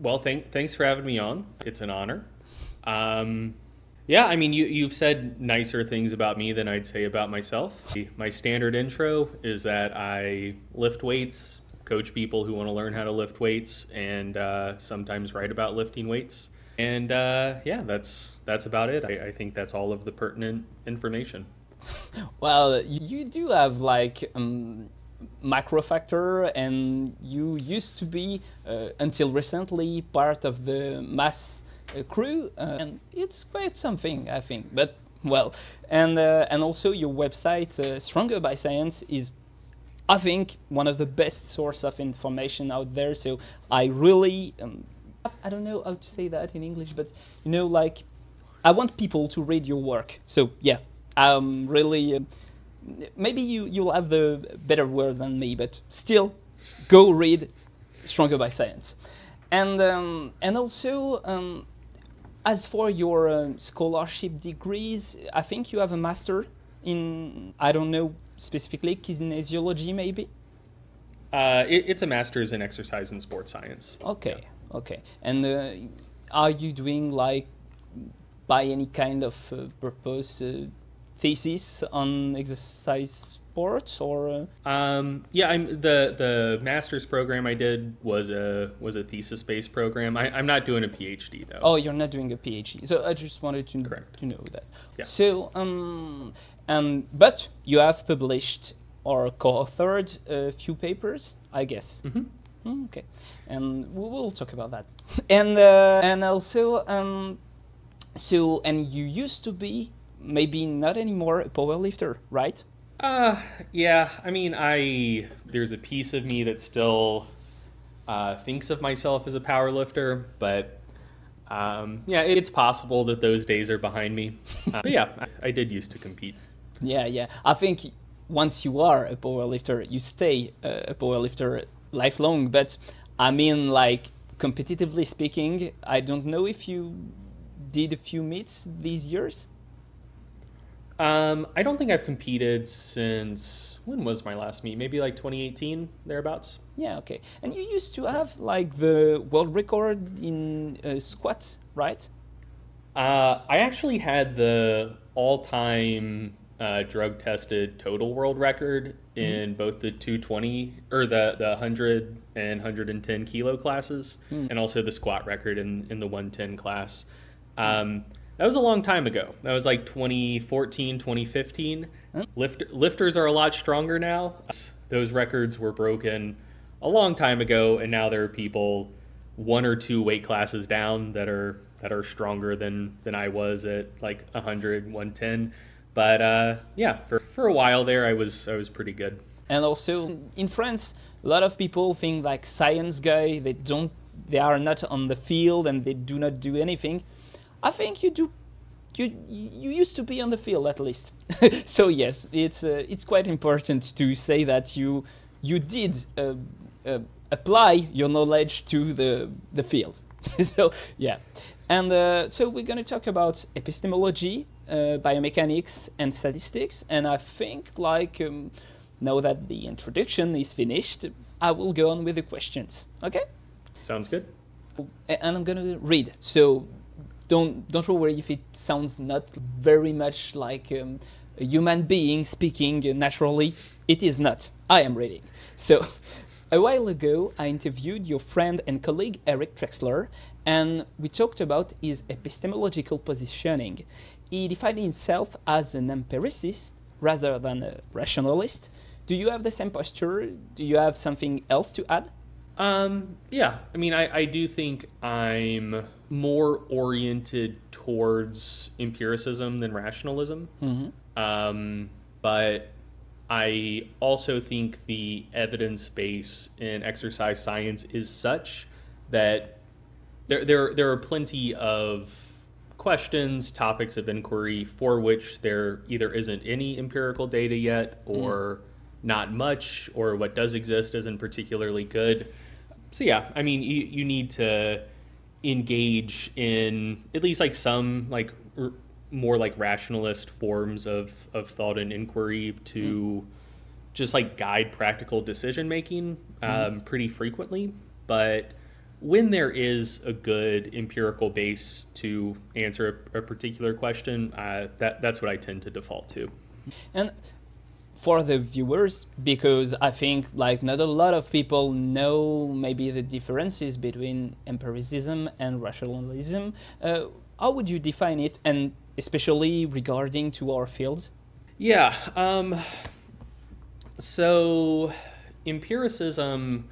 Well, thanks for having me on. It's an honor. Yeah, I mean, you've said nicer things about me than I'd say about myself. My standard intro is that I lift weights, coach people who want to learn how to lift weights, and sometimes write about lifting weights. And yeah, that's about it. I think that's all of the pertinent information. Well, you do have like macro factor, and you used to be until recently part of the mass crew, and it's quite something, I think. But well, and also your website Stronger by Science is, I think, one of the best source of information out there. So I really I don't know how to say that in English, but you know, like, I want people to read your work. So yeah, really maybe you'll have the better word than me, but still go read Stronger by Science. And also as for your scholarship degrees, I think you have a master in, I don't know specifically, kinesiology maybe? It's a master's in exercise and sports science. Okay, yeah. Okay. And are you doing, like, by any kind of purpose, thesis on exercise sports, or? Yeah, the master's program I did was a thesis-based program. I'm not doing a PhD though. Oh, you're not doing a PhD. So I just wanted to know that. Yeah. So but you have published or co-authored a few papers, I guess. Mm-hmm. Okay, and we'll talk about that. And also so, and you used to be, maybe not anymore, a powerlifter, right? Yeah, I mean, there's a piece of me that still thinks of myself as a powerlifter, but yeah, it's possible that those days are behind me. But yeah, I did used to compete. Yeah. I think once you are a powerlifter, you stay a powerlifter lifelong. But I mean, like, competitively speaking, I don't know if you did a few meets these years. I don't think I've competed since, when was my last meet? Maybe like 2018, thereabouts. Yeah, okay. And you used to have like the world record in squats, right? I actually had the all-time drug-tested total world record in both the 220 or the 100 and 110 kilo classes, and also the squat record in the 110 class. That was a long time ago. That was like 2014, 2015. Lifters are a lot stronger now. Those records were broken a long time ago, and now there are people 1 or 2 weight classes down that are stronger than I was at like 100, 110. But yeah, for a while there, I was pretty good. And also in France, a lot of people think like science guy, they are not on the field and they do not do anything. I think you do. You used to be on the field at least. So yes, it's quite important to say that you did apply your knowledge to the field. So yeah, and so we're going to talk about epistemology, biomechanics, and statistics. And I think, like, now that the introduction is finished, I will go on with the questions. Okay? Sounds good. And I'm going to read. So don't worry if it sounds not very much like a human being speaking naturally. It is not. I am reading. So a while ago, I interviewed your friend and colleague Eric Trexler, and we talked about his epistemological positioning. He defined himself as an empiricist rather than a rationalist. Do you have the same posture? Do you have something else to add? Yeah, I mean, I do think I'm more oriented towards empiricism than rationalism. Mm-hmm. But I also think the evidence base in exercise science is such that there are plenty of questions, topics of inquiry for which there either isn't any empirical data yet, or not much, or what does exist isn't particularly good. So yeah, I mean, you need to engage in at least like some like more like rationalist forms of thought and inquiry to just like guide practical decision making pretty frequently. But when there is a good empirical base to answer a particular question, that's what I tend to default to. And for the viewers, because I think like not a lot of people know maybe the differences between empiricism and rationalism, how would you define it, and especially regarding to our fields? Yeah, so empiricism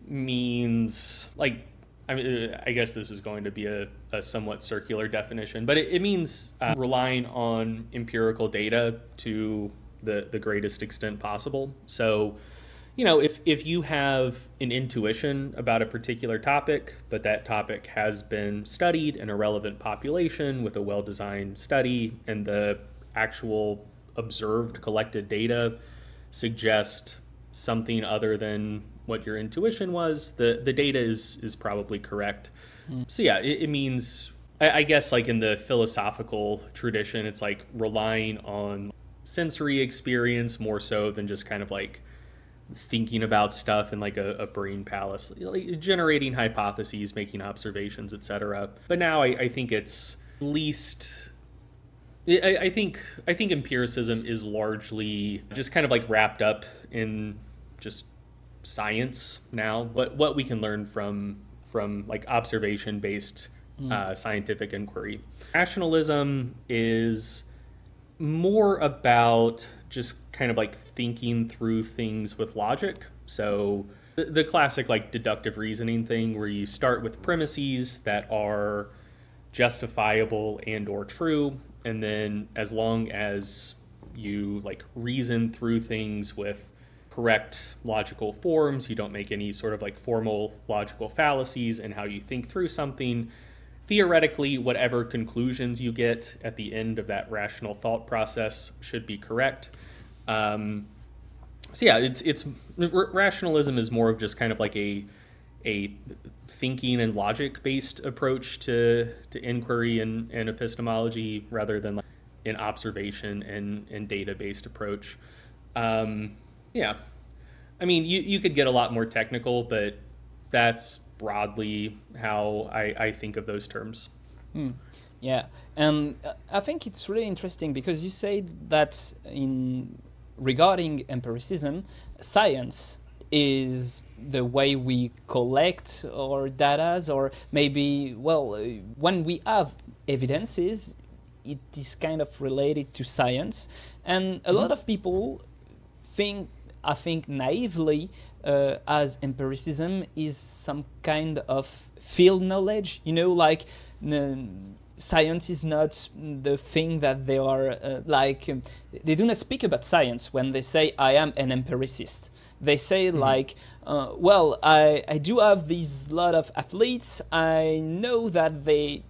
means, like, I mean, I guess this is going to be a somewhat circular definition, but it means relying on empirical data to the greatest extent possible. So, you know, if you have an intuition about a particular topic, but that topic has been studied in a relevant population with a well-designed study, and the actual observed collected data suggest something other than what your intuition was, the data is probably correct. So yeah, it means, I guess, like in the philosophical tradition, it's like relying on sensory experience more so than just kind of like thinking about stuff in like a brain palace, like generating hypotheses, making observations, etc. But now I think it's least, I think empiricism is largely just kind of like wrapped up in just science now, but what we can learn from like observation-based scientific inquiry. Rationalism is more about just kind of like thinking through things with logic. So the classic like deductive reasoning thing, where you start with premises that are justifiable and or true, and then as long as you like reason through things with correct logical forms, you don't make any sort of like formal logical fallacies in how you think through something, theoretically whatever conclusions you get at the end of that rational thought process should be correct. So yeah, it's rationalism is more of just kind of like a thinking and logic based approach to inquiry and epistemology, rather than like an observation and data based approach. Yeah, I mean, you could get a lot more technical, but that's broadly how I think of those terms. Yeah, and I think it's really interesting because you said that regarding empiricism, science is the way we collect our data, or maybe, well, when we have evidences, it is kind of related to science. And a lot of people I think naively, as empiricism is some kind of field knowledge, you know, like science is not the thing that they are they do not speak about science when they say I am an empiricist. They say like, well, I do have these lot of athletes, I know that they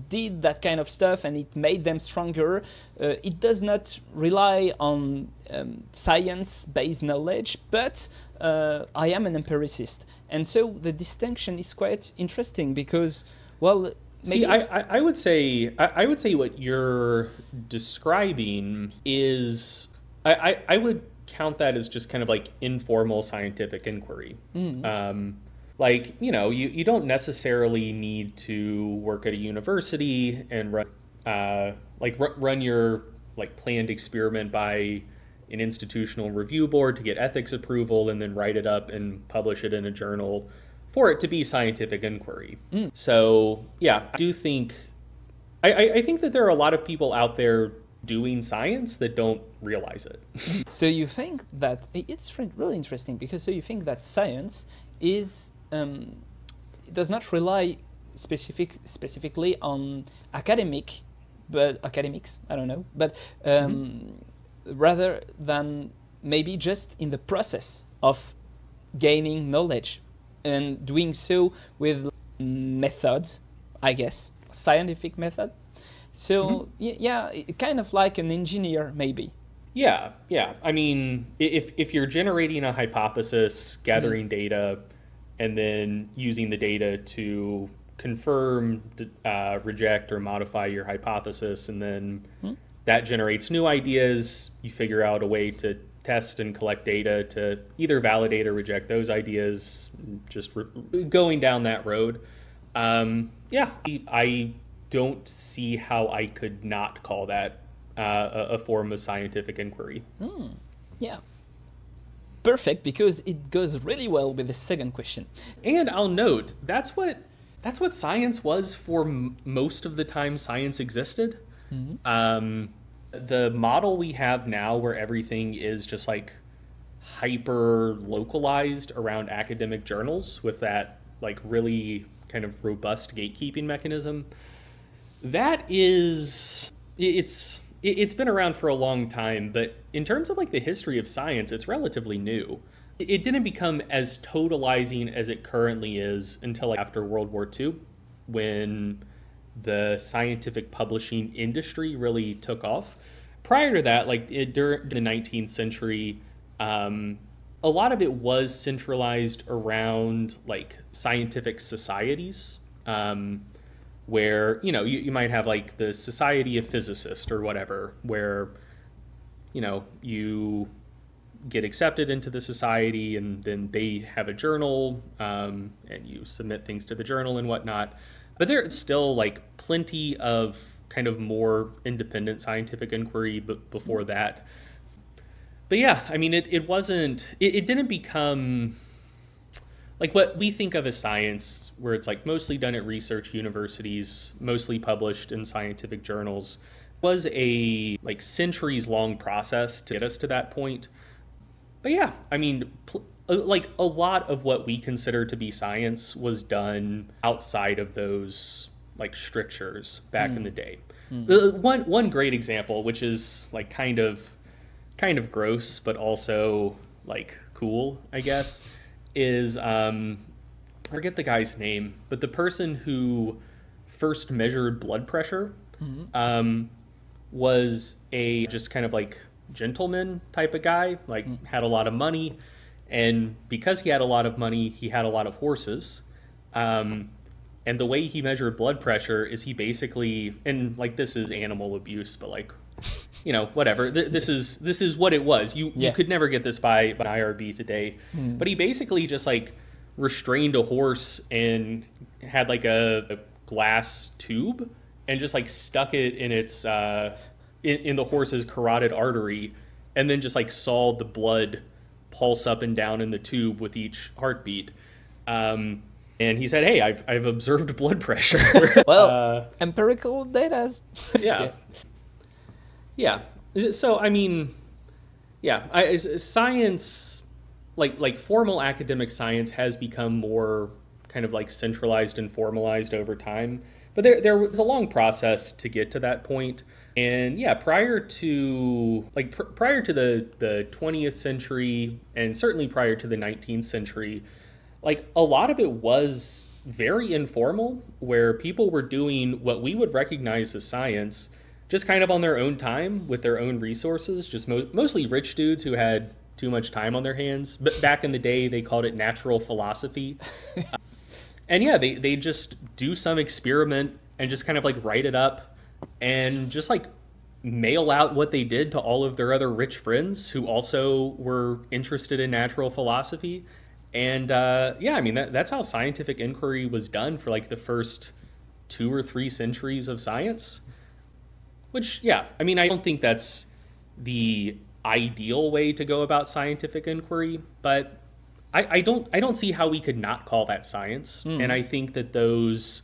did that kind of stuff and it made them stronger. It does not rely on science-based knowledge, but I am an empiricist. And so the distinction is quite interesting because, well, see, I would say what you're describing is, I would count that as just kind of like informal scientific inquiry. Like, you know, you don't necessarily need to work at a university and run your like planned experiment by an institutional review board to get ethics approval and then write it up and publish it in a journal for it to be scientific inquiry. So yeah, I do think, I think that there are a lot of people out there doing science that don't realize it. So you think that, it's really interesting because so you think that science is, does not rely specifically on academics, I don't know, but rather than maybe just in the process of gaining knowledge and doing so with methods, I guess, scientific method. So yeah, kind of like an engineer maybe. Yeah. I mean, if you're generating a hypothesis, gathering data, and then using the data to confirm, reject, or modify your hypothesis, and then that generates new ideas, you figure out a way to test and collect data to either validate or reject those ideas, just going down that road. Yeah, I don't see how I could not call that a form of scientific inquiry. Yeah. Perfect, because it goes really well with the second question. And I'll note, that's what science was for most of the time science existed. The model we have now where everything is just like hyper localized around academic journals with that like really kind of robust gatekeeping mechanism, that is, it's been around for a long time, but in terms of like the history of science, it's relatively new. It didn't become as totalizing as it currently is until like after World War II, when the scientific publishing industry really took off. Prior to that, like during the 19th century, a lot of it was centralized around like scientific societies, where, you know, you might have like the Society of Physicists or whatever, where, you know, you get accepted into the society and then they have a journal, and you submit things to the journal and whatnot. But there's still like plenty of kind of more independent scientific inquiry before that. But yeah, I mean, it didn't become like what we think of as science, where it's like mostly done at research universities, mostly published in scientific journals, was a like centuries long process to get us to that point. But yeah, I mean, like a lot of what we consider to be science was done outside of those like strictures back in the day. One great example, which is like kind of gross, but also like cool, I guess, is I forget the guy's name, but the person who first measured blood pressure was a just kind of like gentleman type of guy, like had a lot of money, and because he had a lot of money, he had a lot of horses. And the way he measured blood pressure is he basically, and like this is animal abuse, but like, you know, whatever. This is what it was. You could never get this by an IRB today. But he basically just like restrained a horse and had like a glass tube and just like stuck it in its in the horse's carotid artery, and then just like saw the blood pulse up and down in the tube with each heartbeat. And he said, "Hey, I've observed blood pressure." Well, empirical data. Yeah. So I mean, yeah, science, like formal academic science, has become more kind of like centralized and formalized over time. But there was a long process to get to that point. And yeah, prior to the 20th century, and certainly prior to the 19th century, like a lot of it was very informal, where people were doing what we would recognize as science just kind of on their own time with their own resources, just mostly rich dudes who had too much time on their hands. But back in the day, they called it natural philosophy. And yeah, they just do some experiment and just kind of like write it up and just like mail out what they did to all of their other rich friends who also were interested in natural philosophy. And yeah, I mean, that's how scientific inquiry was done for like the first 2 or 3 centuries of science. Which, yeah, I mean, I don't think that's the ideal way to go about scientific inquiry, but I don't see how we could not call that science. And I think that those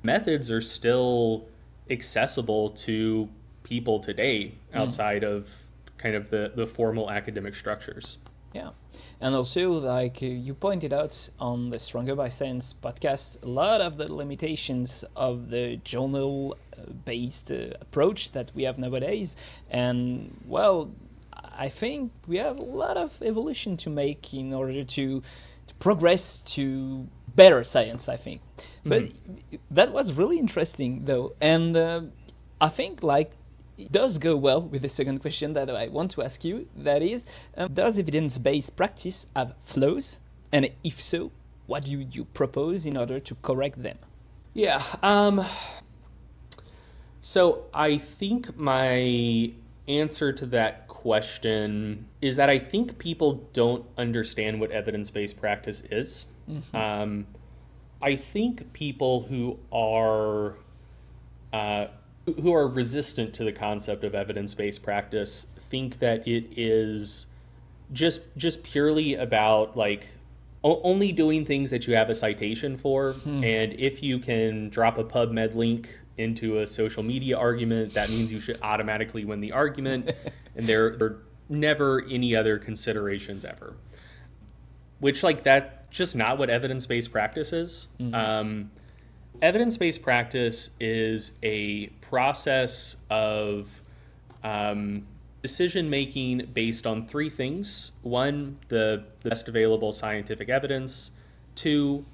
methods are still accessible to people today outside of kind of the formal academic structures. Yeah. And also, like you pointed out on the Stronger by Science podcast, a lot of the limitations of the journal-based approach that we have nowadays. And, well, I think we have a lot of evolution to make in order to progress to better science, I think. But that was really interesting, though. And I think, like, it does go well with the second question that I want to ask you. That is, does evidence-based practice have flaws? And if so, what do you propose in order to correct them? Yeah. So I think my answer to that question is that I think people don't understand what evidence-based practice is. I think people who are resistant to the concept of evidence-based practice think that it is just purely about like only doing things that you have a citation for, and if you can drop a PubMed link into a social media argument, that means you should automatically win the argument, and there are never any other considerations ever. Which, like, that's just not what evidence-based practice is. Evidence-based practice is a process of decision-making based on three things. One, the best available scientific evidence. Two,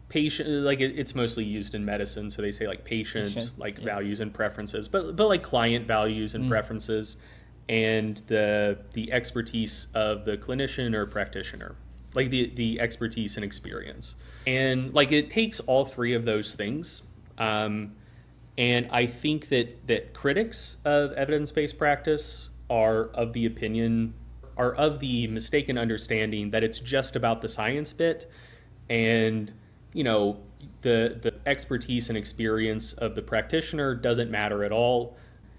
patient, like it's mostly used in medicine, so they say like patient values and preferences, but like client values and preferences, and the expertise of the clinician or practitioner, like the expertise and experience. And like it takes all three of those things. And I think that critics of evidence-based practice are of the mistaken understanding that it's just about the science bit, and the expertise and experience of the practitioner doesn't matter at all.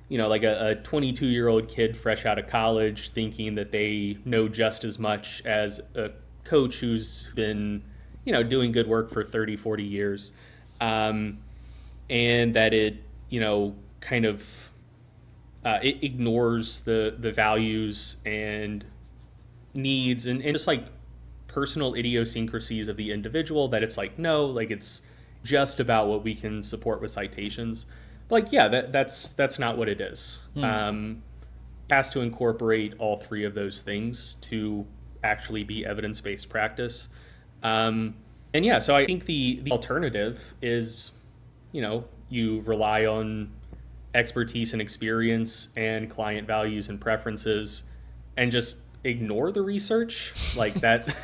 Like a 22-year-old kid fresh out of college thinking that they know just as much as a coach who's been doing good work for 30, 40 years. And that it, kind of it ignores the values and needs and just like personal idiosyncrasies of the individual, that it's like, no, like it's just about what we can support with citations. But like, yeah, that's not what it is. It has to incorporate all three of those things to actually be evidence-based practice. And yeah, so I think the alternative is, you rely on expertise and experience and client values and preferences and just ignore the research. Like that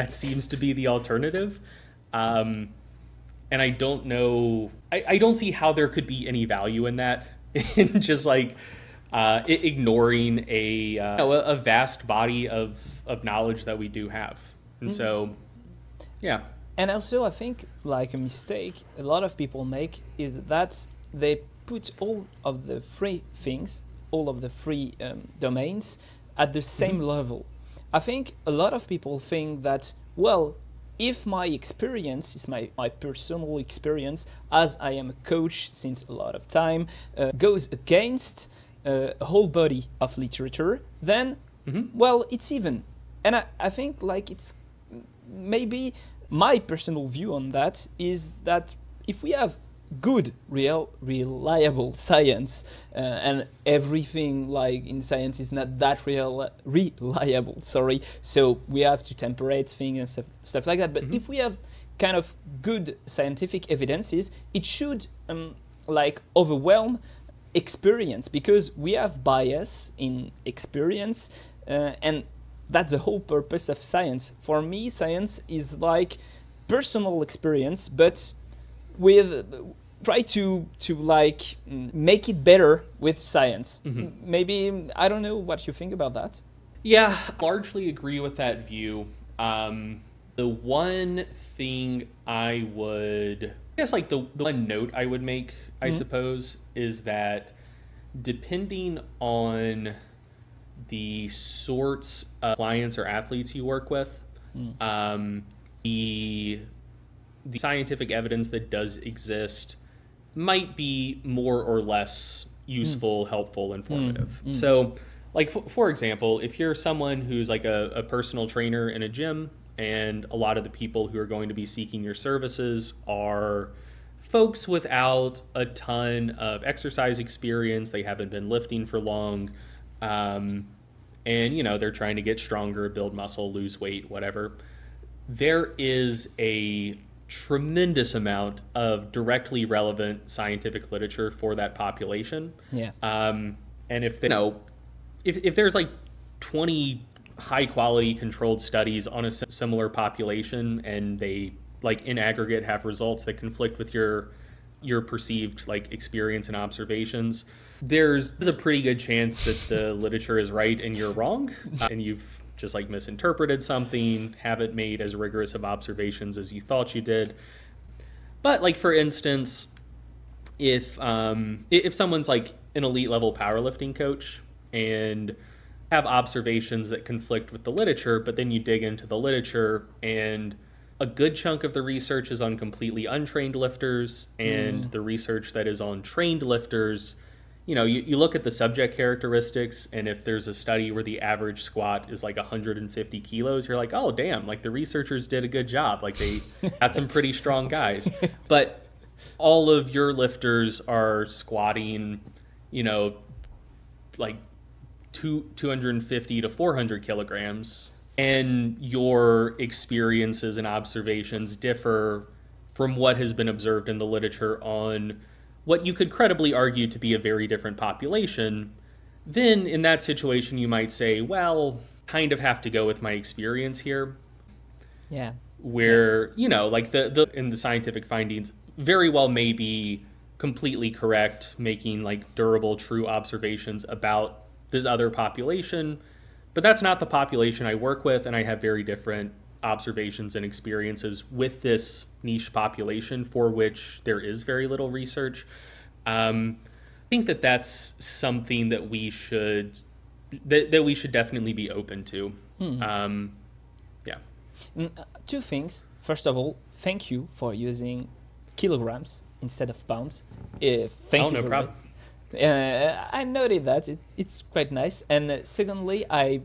seems to be the alternative. And I don't know, I don't see how there could be any value in that, in just like ignoring a vast body of knowledge that we do have. And so, yeah. And also, I think like a mistake a lot of people make is that they put all of the free things, all of the free domains at the same level. I think a lot of people think that, well, if my experience is my personal experience, as I am a coach since a lot of time, goes against a whole body of literature, then, well, it's even. And I think like it's maybe my personal view on that is that if we have good, reliable science, and everything like in science is not that reliable, so we have to temperate things and stuff like that. But if we have kind of good scientific evidences, it should like overwhelm experience, because we have bias in experience, and that's the whole purpose of science. For me, science is like personal experience, but with try to like make it better with science. Maybe, I don't know what you think about that. Yeah, largely agree with that view. The one thing I guess like the one note I would make, I suppose, is that depending on the sorts of clients or athletes you work with, the scientific evidence that does exist might be more or less useful, helpful, informative. So, like, for example, if you're someone who's like a personal trainer in a gym, and a lot of the people who are going to be seeking your services are folks without a ton of exercise experience, they haven't been lifting for long, and they're trying to get stronger, build muscle, lose weight, whatever, there is a tremendous amount of directly relevant scientific literature for that population. Yeah. And if if there's like 20 high quality controlled studies on a similar population, and they like in aggregate have results that conflict with your your perceived like experience and observations, there's a pretty good chance that the literature is right and you're wrong, and you've just like misinterpreted something, haven't made as rigorous of observations as you thought you did. But like, for instance, if someone's like an elite level powerlifting coach and have observations that conflict with the literature, but then you dig into the literature and a good chunk of the research is on completely untrained lifters, and the research that is on trained lifters, you know, you look at the subject characteristics, and if there's a study where the average squat is like 150 kilos, you're like, oh, damn, like the researchers did a good job. Like they had some pretty strong guys. But all of your lifters are squatting, you know, like 250 to 400 kilograms. And your experiences and observations differ from what has been observed in the literature on what you could credibly argue to be a very different population. Then in that situation, you might say, well, kind of have to go with my experience here. Yeah. Where, you know, like in the scientific findings very well may be completely correct, making like durable, true observations about this other population. But that's not the population I work with, and I have very different observations and experiences with this niche population for which there is very little research. I think that that's something that we should definitely be open to. Yeah. Two things. First of all, thank you for using kilograms instead of pounds. Thank you. No problem. I noted that it's quite nice. And secondly, I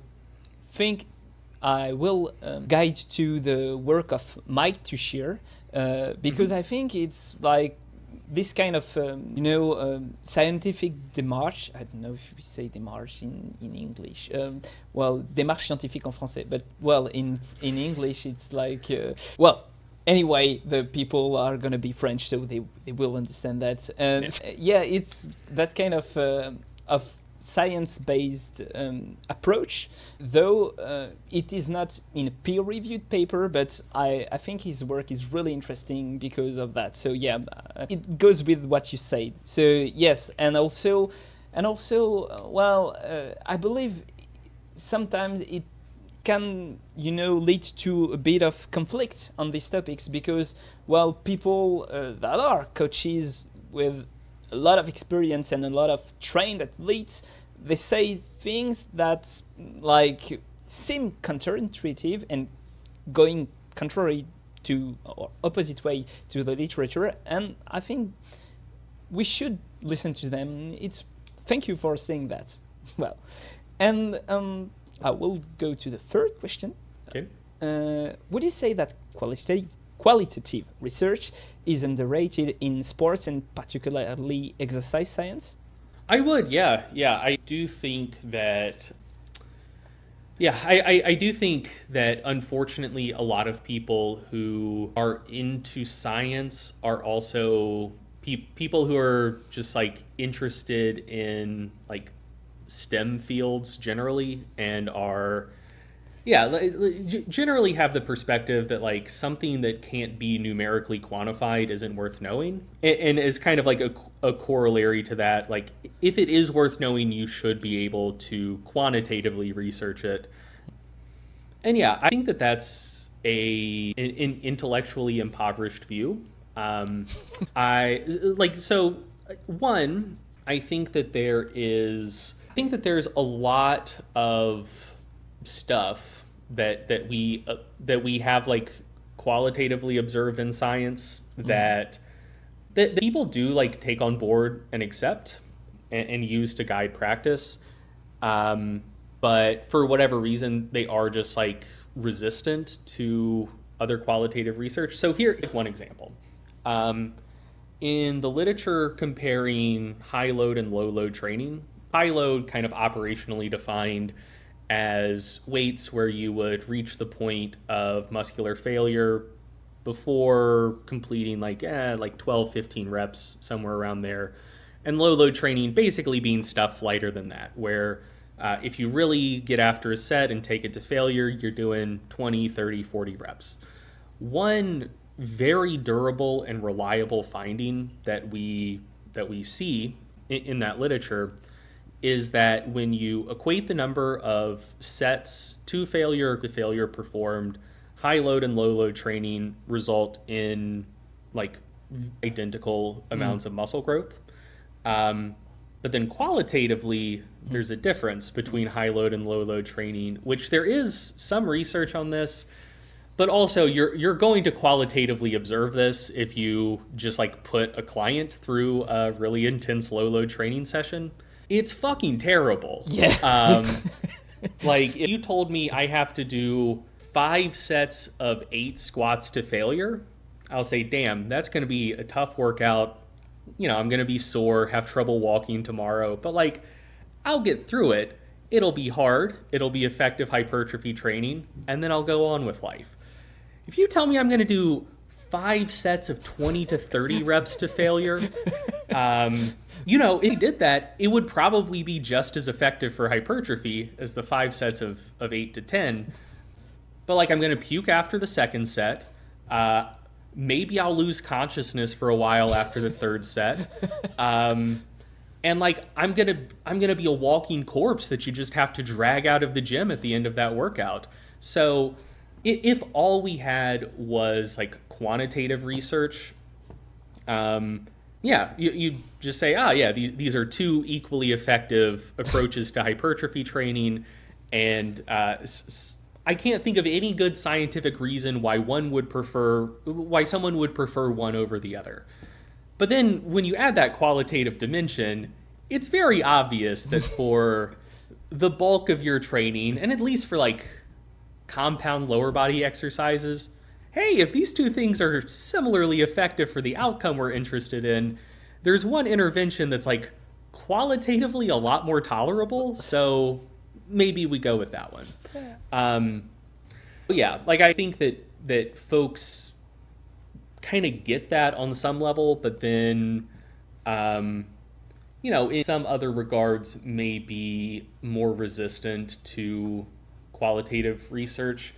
think I will guide to the work of Mike to share, because I think it's like this kind of scientific démarche. I don't know if we say démarche in English. Well, démarche scientifique en français, but well, in English it's like anyway, the people are going to be French, so they will understand that. And yeah, it's that kind of science-based approach, though it is not in a peer-reviewed paper, but I think his work is really interesting because of that. So yeah, it goes with what you said. So yes, and also, well, I believe sometimes it can, lead to a bit of conflict on these topics because, well, people that are coaches with a lot of experience and a lot of trained athletes, they say things that like seem counterintuitive and going contrary to or opposite way to the literature, and I think we should listen to them. Thank you for saying that. Well, and I will go to the third question. Okay. Would you say that qualitative research is underrated in sports and particularly exercise science? I would, yeah. I do think that, I do think that unfortunately a lot of people who are into science are also people who are just like interested in like STEM fields generally, and are generally have the perspective that like something that can't be numerically quantified isn't worth knowing, and is kind of like a corollary to that, like if it is worth knowing, you should be able to quantitatively research it. And yeah, I think that that's an intellectually impoverished view. I think that there's a lot of stuff that we have like qualitatively observed in science that people do like take on board and accept and use to guide practice, but for whatever reason they are just like resistant to other qualitative research. So here's one example. In the literature comparing high load and low load training, high load kind of operationally defined as weights where you would reach the point of muscular failure before completing like 12, 15 reps, somewhere around there. And low load training basically being stuff lighter than that, where if you really get after a set and take it to failure, you're doing 20, 30, 40 reps. One very durable and reliable finding that we see in that literature is that when you equate the number of sets to failure performed, high load and low load training result in like identical amounts of muscle growth. But then qualitatively, there's a difference between high load and low load training, which there is some research on this, but also you're going to qualitatively observe this if you just like put a client through a really intense low load training session. It's fucking terrible. Yeah. Like if you told me I have to do 5 sets of 8 squats to failure, I'll say, damn, that's going to be a tough workout. You know, I'm going to be sore, have trouble walking tomorrow, but like I'll get through it. It'll be hard. It'll be effective hypertrophy training, and then I'll go on with life. If you tell me I'm going to do 5 sets of 20 to 30 reps to failure, you know, if you did that, it would probably be just as effective for hypertrophy as the 5 sets of 8 to 10. But like I'm going to puke after the second set. Maybe I'll lose consciousness for a while after the third set. And like I'm gonna be a walking corpse that you just have to drag out of the gym at the end of that workout. So if all we had was like quantitative research, yeah, you just say, these are 2 equally effective approaches to hypertrophy training, and I can't think of any good scientific reason why someone would prefer one over the other. But then when you add that qualitative dimension, it's very obvious that for the bulk of your training, and at least for like compound lower body exercises, hey, if these 2 things are similarly effective for the outcome we're interested in, there's one intervention that's like qualitatively a lot more tolerable, so maybe we go with that one. Yeah, like I think that folks kind of get that on some level, but then, you know, in some other regards may be more resistant to qualitative research.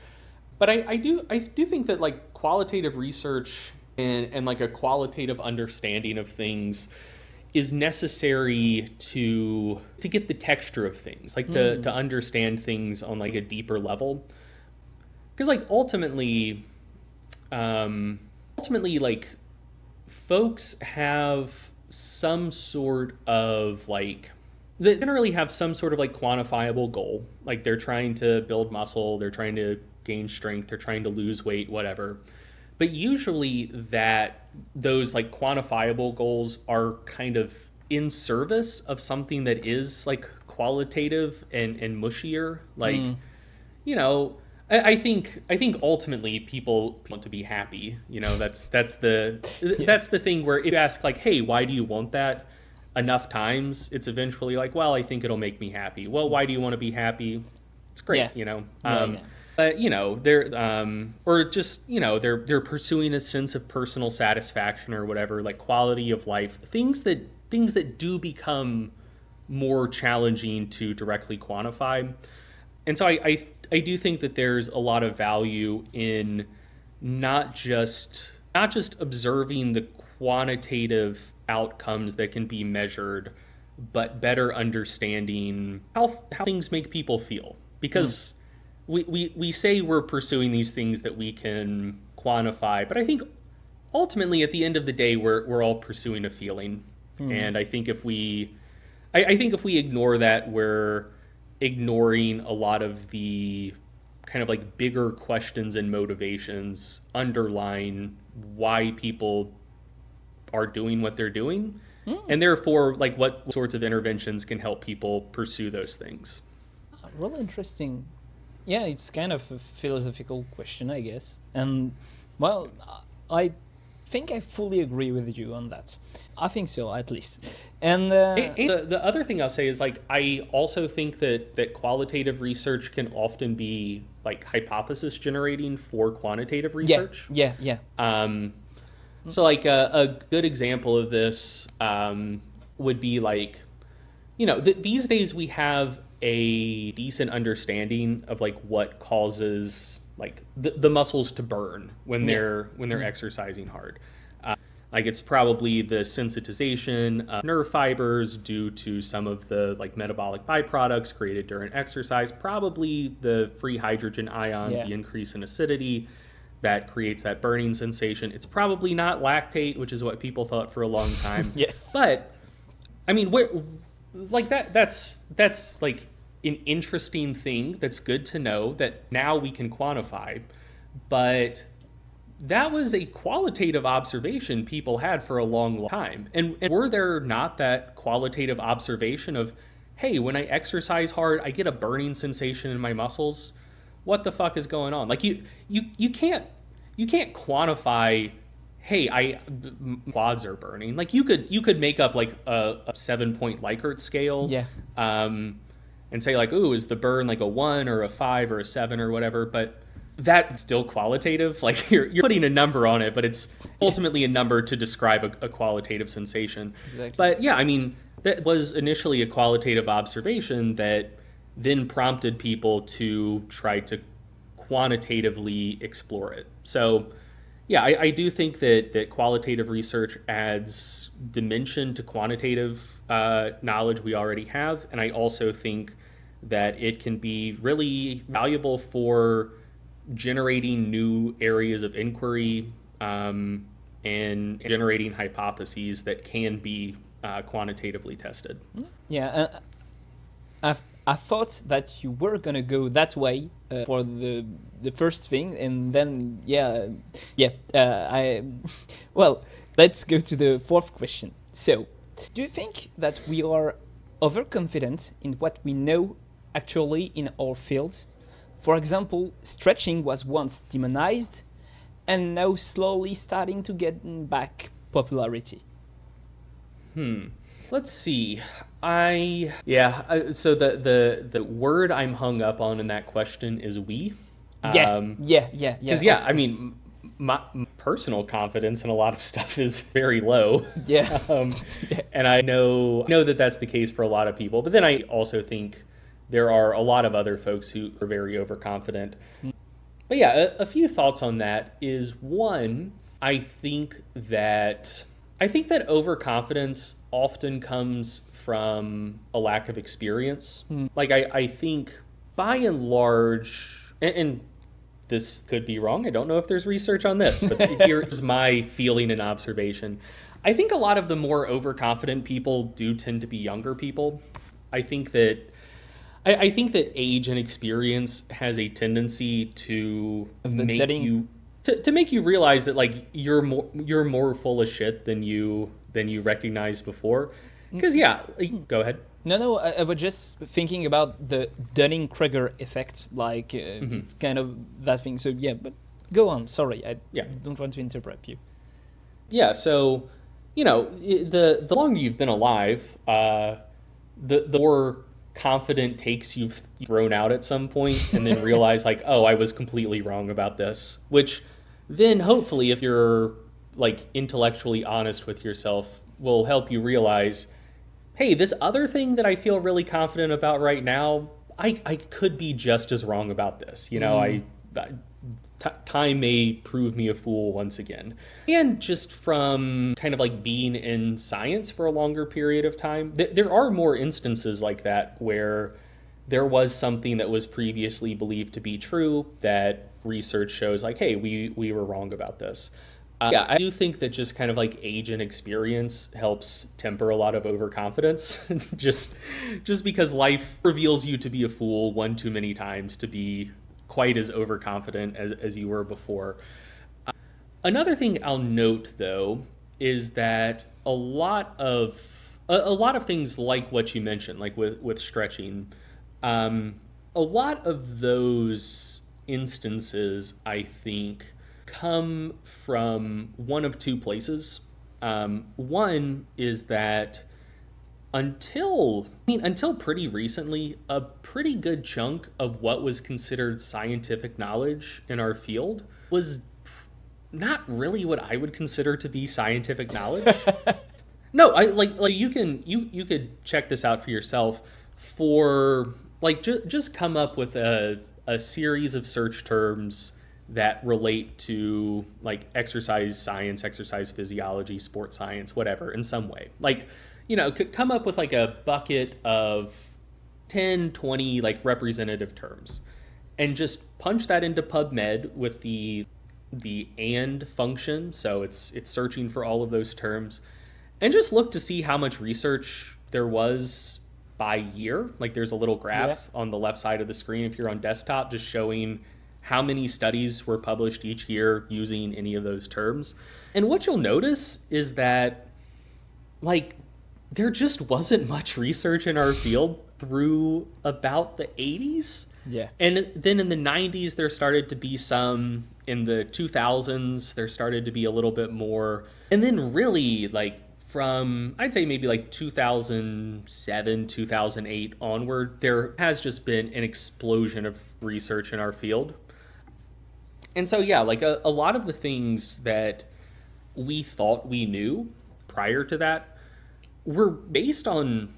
But I do think that like qualitative research and like a qualitative understanding of things is necessary to get the texture of things, like to understand things on like a deeper level. Because like ultimately like folks have some sort of like, they generally have some sort of like quantifiable goal. Like they're trying to build muscle, they're trying to gain strength, they're trying to lose weight, whatever. But usually those like quantifiable goals are kind of in service of something that is like qualitative and mushier. Like, you know, I think ultimately people want to be happy. You know, that's the thing where if you ask like, hey, why do you want that enough times? It's eventually like, well, I think it'll make me happy. Well, why do you want to be happy? It's great, you know. But you know, they're or just, you know, they're pursuing a sense of personal satisfaction or whatever, like quality of life, things that do become more challenging to directly quantify. And so I do think that there's a lot of value in not just observing the quantitative outcomes that can be measured, but better understanding how things make people feel. Because we say we're pursuing these things that we can quantify, but I think ultimately at the end of the day we're all pursuing a feeling. And I think if we ignore that, we're ignoring a lot of the kind of like bigger questions and motivations underlying why people are doing what they're doing, and therefore like what sorts of interventions can help people pursue those things. Really interesting. Yeah, it's kind of a philosophical question, I guess. And well, I think I fully agree with you on that. I think so, at least. And the other thing I'll say is like I also think that qualitative research can often be like hypothesis generating for quantitative research. Yeah. So like a good example of this would be like, you know, these days we have a decent understanding of like what causes like the muscles to burn when they're exercising hard. Like it's probably the sensitization of nerve fibers due to some of the like metabolic byproducts created during exercise, probably the free hydrogen ions, the increase in acidity that creates that burning sensation. It's probably not lactate, which is what people thought for a long time. Yes. But I mean, like that's like an interesting thing that's good to know that now we can quantify, but that was a qualitative observation people had for a long time. And were there not that qualitative observation of, hey, when I exercise hard, I get a burning sensation in my muscles? What the fuck is going on? Like you can't quantify, hey, quads are burning. Like you could make up like a 7-point Likert scale. Yeah. And say like, ooh, is the burn like a 1 or a 5 or a 7 or whatever, but that's still qualitative. Like you're putting a number on it, but it's ultimately a number to describe a qualitative sensation. Exactly. But yeah, I mean, that was initially a qualitative observation that then prompted people to try to quantitatively explore it. So yeah, I do think that qualitative research adds dimension to quantitative knowledge we already have. And I also think that it can be really valuable for generating new areas of inquiry and generating hypotheses that can be quantitatively tested. Yeah, I thought that you were gonna go that way for the first thing, and then well, let's go to the fourth question. So, do you think that we are overconfident in what we know actually in our fields? For example, stretching was once demonized and now slowly starting to get back popularity. Let's see. So the word I'm hung up on in that question is we. Yeah. Because I mean, my personal confidence in a lot of stuff is very low. Yeah. And I know that that's the case for a lot of people. But then I also think there are a lot of other folks who are very overconfident. But yeah, a few thoughts on that is, one, I think that overconfidence often comes from a lack of experience. Like I think by and large, and this could be wrong, I don't know if there's research on this, but here's my feeling and observation. I think a lot of the more overconfident people do tend to be younger people. I think that age and experience has a tendency to make you realize that like you're more full of shit than you recognized before. Because go ahead. No, I was just thinking about the Dunning-Kruger effect, like it's kind of that thing. So yeah, but go on. Sorry, I don't want to interrupt you. Yeah, so the longer you've been alive, the more confident takes you've thrown out at some point, and then realize like, oh, I was completely wrong about this. Which then hopefully, if you're like intellectually honest with yourself, will help you realize, hey, this other thing that I feel really confident about right now, I could be just as wrong about this. Time may prove me a fool once again. And just from kind of like being in science for a longer period of time, there are more instances like that where there was something that was previously believed to be true that research shows like, hey, we were wrong about this. I do think that just kind of like age and experience helps temper a lot of overconfidence, just because life reveals you to be a fool one too many times to be quite as overconfident as you were before. Another thing I'll note, though, is that a lot of things like what you mentioned, like with stretching, a lot of those instances, I think, come from one of two places. One is that until pretty recently, a pretty good chunk of what was considered scientific knowledge in our field was not really what I would consider to be scientific knowledge. No, you could check this out for yourself. For like just come up with a series of search terms that relate to like exercise science, exercise physiology, sports science, whatever, in some way. Like, could come up with like a bucket of 10, 20 like representative terms and just punch that into PubMed with the and function. So it's searching for all of those terms and just look to see how much research there was by year. Like there's a little graph on the left side of the screen if you're on desktop, just showing how many studies were published each year using any of those terms. And what you'll notice is that like there just wasn't much research in our field through about the 80s. Yeah. And then in the 90s, there started to be some. In the 2000s, there started to be a little bit more. And then really like from, I'd say maybe like 2007, 2008 onward, there has just been an explosion of research in our field. And so, yeah, like a lot of the things that we thought we knew prior to that were based on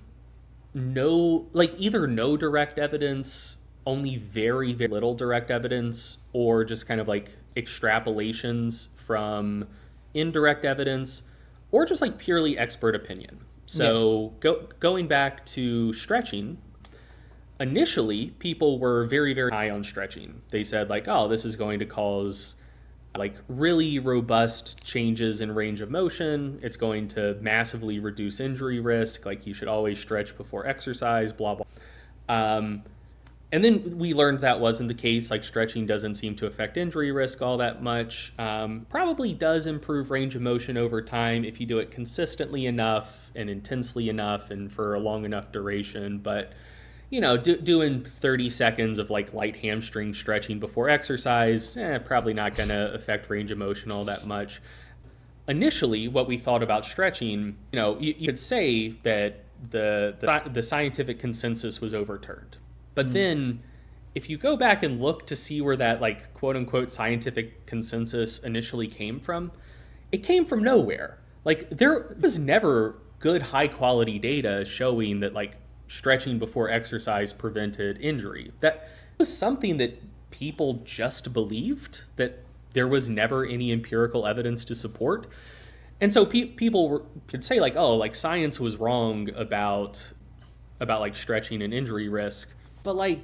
either no direct evidence, only very, very little direct evidence, or just kind of like extrapolations from indirect evidence, or just like purely expert opinion. So going back to stretching, initially people were very, very high on stretching. They said like, oh, this is going to cause like really robust changes in range of motion. It's going to massively reduce injury risk. Like you should always stretch before exercise, blah, blah. And then we learned that wasn't the case. Like stretching doesn't seem to affect injury risk all that much. Probably does improve range of motion over time if you do it consistently enough and intensely enough and for a long enough duration. But doing 30 seconds of like light hamstring stretching before exercise, probably not going to affect range of motion all that much. Initially, what we thought about stretching, you could say that the scientific consensus was overturned. But then if you go back and look to see where that like quote unquote scientific consensus initially came from, it came from nowhere. Like there was never good high quality data showing that like stretching before exercise prevented injury. That was something that people just believed, that there was never any empirical evidence to support. And so people could say like, oh, like science was wrong about like stretching and injury risk. But like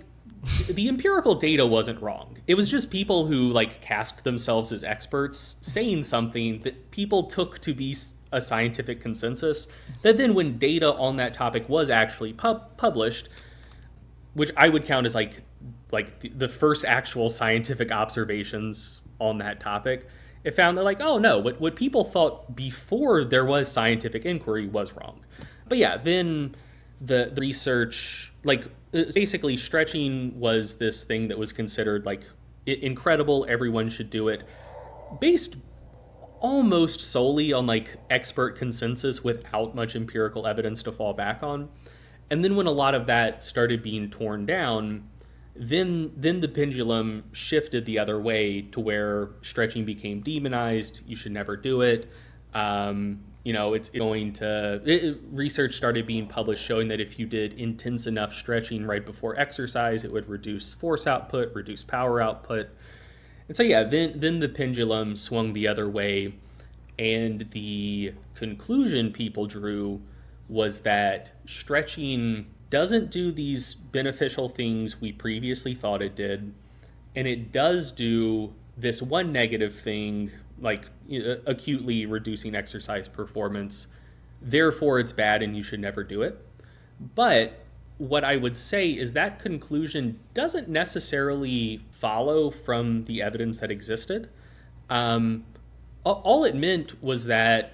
the empirical data wasn't wrong. It was just people who like cast themselves as experts saying something that people took to be a scientific consensus, that then when data on that topic was actually published, which I would count as like the first actual scientific observations on that topic, it found that like, oh no, what people thought before there was scientific inquiry was wrong. But yeah, then the research, like basically stretching was this thing that was considered like incredible, everyone should do it, based almost solely on like expert consensus without much empirical evidence to fall back on. And then when a lot of that started being torn down, then the pendulum shifted the other way to where stretching became demonized. You should never do it. It's going to, research started being published showing that if you did intense enough stretching right before exercise, it would reduce force output, reduce power output. And so, yeah, then the pendulum swung the other way, and the conclusion people drew was that stretching doesn't do these beneficial things we previously thought it did, and it does do this one negative thing, like acutely reducing exercise performance. Therefore, it's bad and you should never do it. But what I would say is that conclusion doesn't necessarily follow from the evidence that existed. All it meant was that,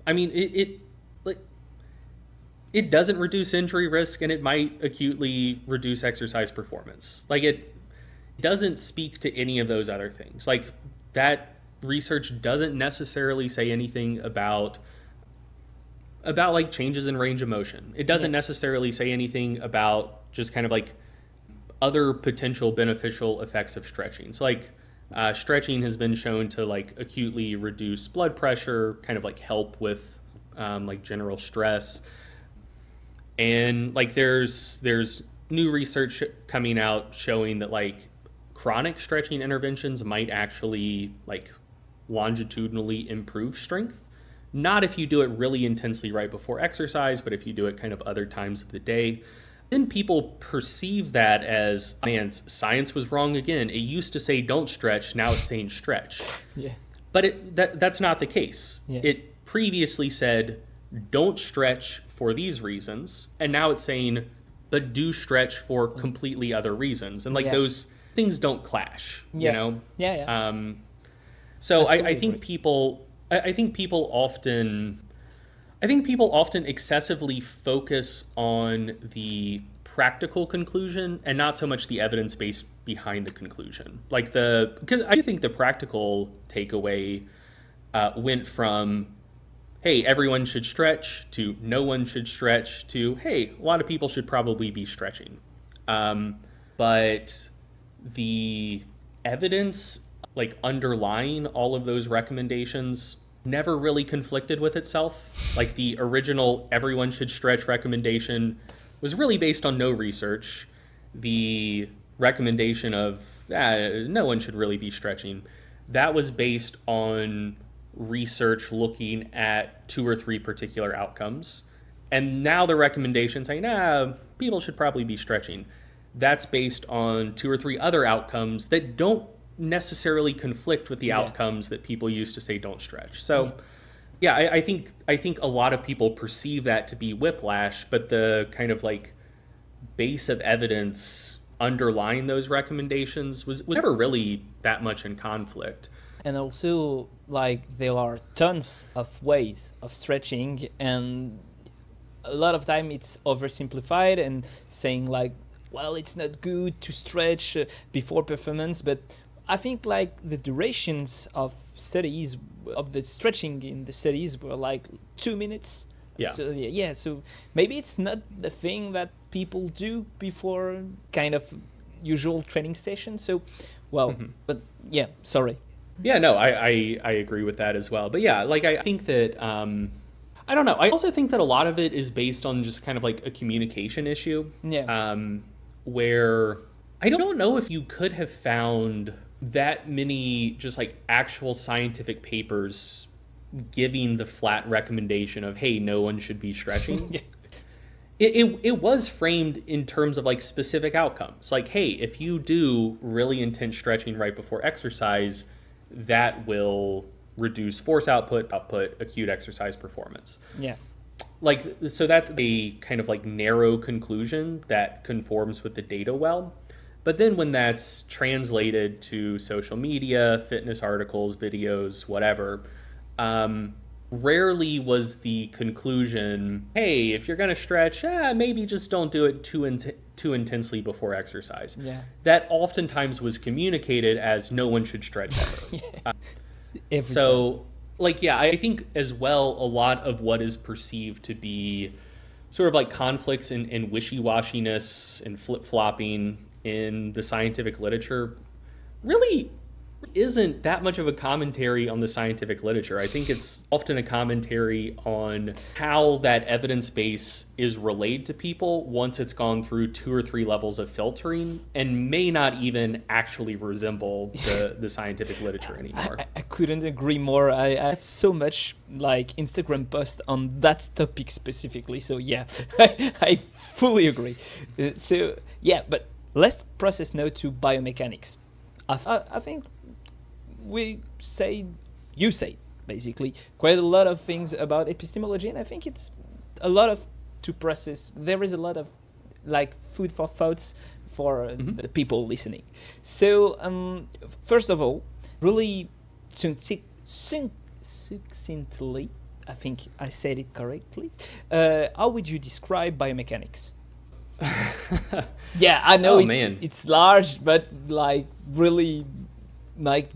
I mean, it doesn't reduce injury risk, and it might acutely reduce exercise performance. Like it doesn't speak to any of those other things. Like that research doesn't necessarily say anything about like changes in range of motion. It doesn't necessarily say anything about just kind of like other potential beneficial effects of stretching. So like stretching has been shown to like acutely reduce blood pressure, kind of like help with like general stress. And like there's new research coming out showing that like chronic stretching interventions might actually like longitudinally improve strength. Not if you do it really intensely right before exercise, but if you do it kind of other times of the day. Then people perceive that as, man, science was wrong again. It used to say don't stretch, now it's saying stretch. Yeah. But that's not the case. Yeah. It previously said don't stretch for these reasons, and now it's saying, but do stretch for completely other reasons. And like those things don't clash, you know? Yeah. So I think people often excessively focus on the practical conclusion and not so much the evidence base behind the conclusion. Because I think the practical takeaway went from, hey, everyone should stretch, to no one should stretch, to, hey, a lot of people should probably be stretching. But the evidence like underlying all of those recommendations never really conflicted with itself. Like the original everyone should stretch recommendation was really based on no research. The recommendation of no one should really be stretching, that was based on research looking at 2 or 3 particular outcomes. And now the recommendation saying, people should probably be stretching, that's based on 2 or 3 other outcomes that don't necessarily conflict with the outcomes that people used to say don't stretch. So I think a lot of people perceive that to be whiplash, but the kind of like base of evidence underlying those recommendations was never really that much in conflict. And also, like, there are tons of ways of stretching, and a lot of time it's oversimplified and saying like, well, it's not good to stretch before performance, but I think like the durations of studies of the stretching in the studies were like 2 minutes. So maybe it's not the thing that people do before kind of usual training session. So, but sorry. Yeah, no, I agree with that as well. But yeah, like I think that, I don't know. I also think that a lot of it is based on just kind of like a communication issue. Yeah. Where I don't know if you could have found that many just like actual scientific papers giving the flat recommendation of, hey, no one should be stretching. It was framed in terms of like specific outcomes. Like, hey, if you do really intense stretching right before exercise, that will reduce force output, acute exercise performance. Yeah. Like, so that's a kind of like narrow conclusion that conforms with the data well. But then when that's translated to social media, fitness articles, videos, whatever, rarely was the conclusion, hey, if you're going to stretch, maybe just don't do it too intensely before exercise. Yeah. That oftentimes was communicated as no one should stretch ever. So, like, I think as well, a lot of what is perceived to be sort of like conflicts and wishy-washiness and flip-flopping in the scientific literature really isn't that much of a commentary on the scientific literature. I think it's often a commentary on how that evidence base is relayed to people once it's gone through 2 or 3 levels of filtering, and may not even actually resemble the scientific literature anymore. I couldn't agree more. I have so much like Instagram posts on that topic specifically. So yeah, I fully agree. But let's process now to biomechanics. I think you say basically quite a lot of things about epistemology, and I think it's a lot of to process. There is a lot of like food for thoughts for the people listening. So first of all, really succinctly, I think I said it correctly, how would you describe biomechanics? Yeah, I know it's large, but like really like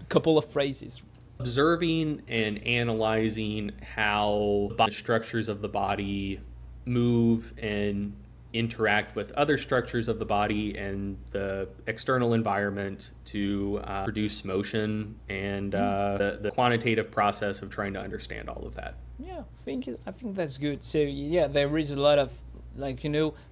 couple of phrases. Observing and analyzing how the structures of the body move and interact with other structures of the body and the external environment to produce motion, and the quantitative process of trying to understand all of that. Yeah, I think that's good. So yeah, there is a lot of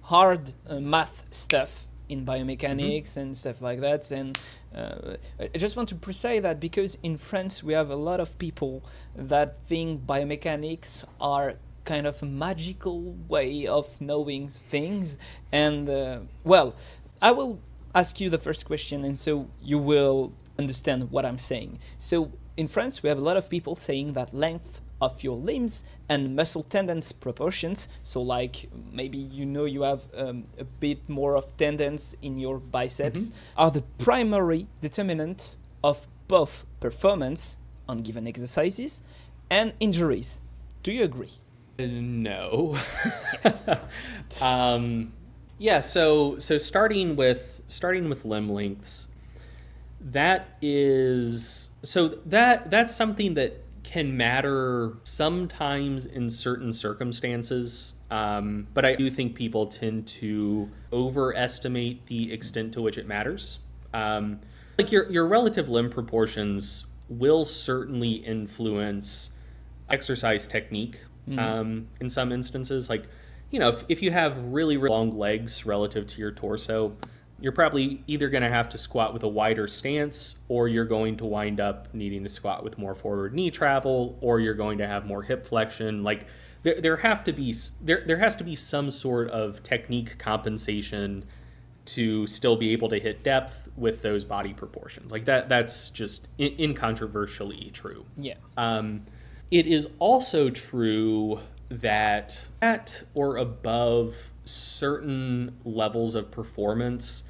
hard math stuff in biomechanics and stuff like that. And I just want to precise that because in France we have a lot of people that think biomechanics are kind of a magical way of knowing things. And well, I will ask you the first question, and so you will understand what I'm saying. So in France we have a lot of people saying that length of your limbs and muscle tendons proportions, so like maybe you have a bit more of tendons in your biceps, are the primary determinant of both performance on given exercises and injuries. Do you agree? No. Yeah, so starting with limb lengths, that's something that can matter sometimes in certain circumstances, but I do think people tend to overestimate the extent to which it matters. Like your relative limb proportions will certainly influence exercise technique in some instances. Like, if you have really long legs relative to your torso, you're probably either going to have to squat with a wider stance, or you're going to wind up needing to squat with more forward knee travel, or you're going to have more hip flexion. Like there has to be some sort of technique compensation to still be able to hit depth with those body proportions. Like that's just incontroversially true. Yeah. It is also true that at or above certain levels of performance,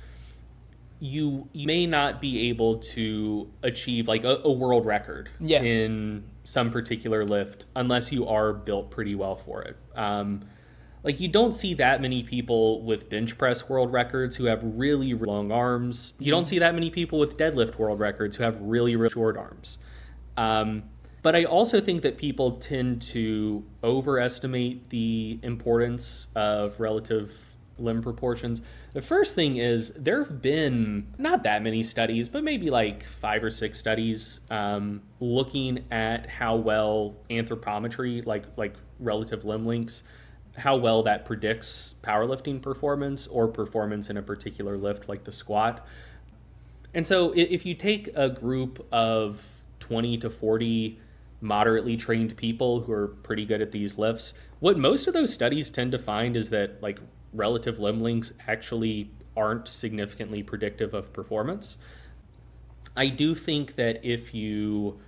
you may not be able to achieve like a world record in some particular lift unless you are built pretty well for it. Like you don't see that many people with bench press world records who have really long arms. You don't see that many people with deadlift world records who have really short arms. But I also think that people tend to overestimate the importance of relative limb proportions. The first thing is there have been not that many studies, but maybe like 5 or 6 studies looking at how well anthropometry, like relative limb lengths, how well that predicts powerlifting performance or performance in a particular lift like the squat. And so if you take a group of 20 to 40 moderately trained people who are pretty good at these lifts, what most of those studies tend to find is that like relative limb lengths actually aren't significantly predictive of performance. I do think that if you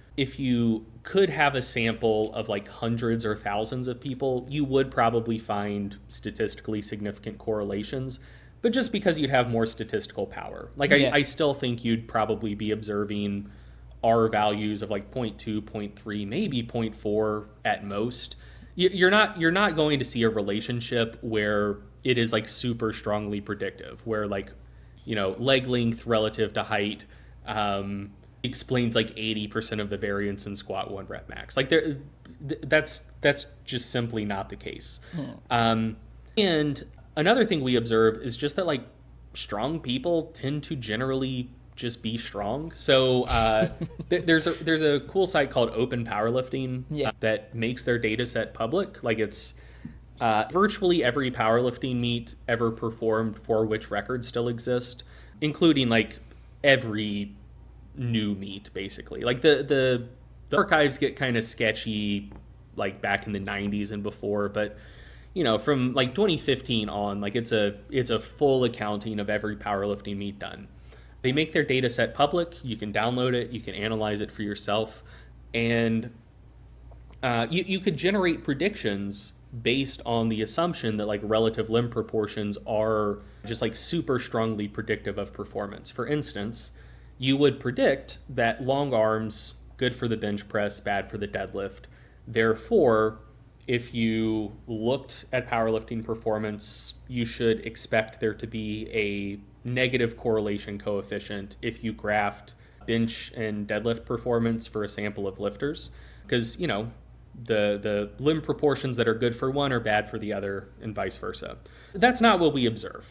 could have a sample of like hundreds or thousands of people, you would probably find statistically significant correlations, but just because you'd have more statistical power. Like I still think you'd probably be observing R values of like 0.2, 0.3, maybe 0.4 at most. You're not going to see a relationship where it is like super strongly predictive, where like, leg length relative to height explains like 80% of the variance in squat 1 rep max. Like that's just simply not the case. And another thing we observe is just that like strong people tend to generally just be strong. So there's a cool site called Open Powerlifting that makes their data set public. Like it's virtually every powerlifting meet ever performed for which records still exist, including like every new meet basically. Like the archives get kind of sketchy like back in the 90s and before, but from like 2015 on, like it's a full accounting of every powerlifting meet done. They make their data set public. You can download it. You can analyze it for yourself. And you could generate predictions based on the assumption that like relative limb proportions are just like super strongly predictive of performance. For instance, you would predict that long arms, good for the bench press, bad for the deadlift. Therefore, if you looked at powerlifting performance, you should expect there to be a negative correlation coefficient if you graphed bench and deadlift performance for a sample of lifters, because the limb proportions that are good for one are bad for the other and vice versa. That's not what we observe.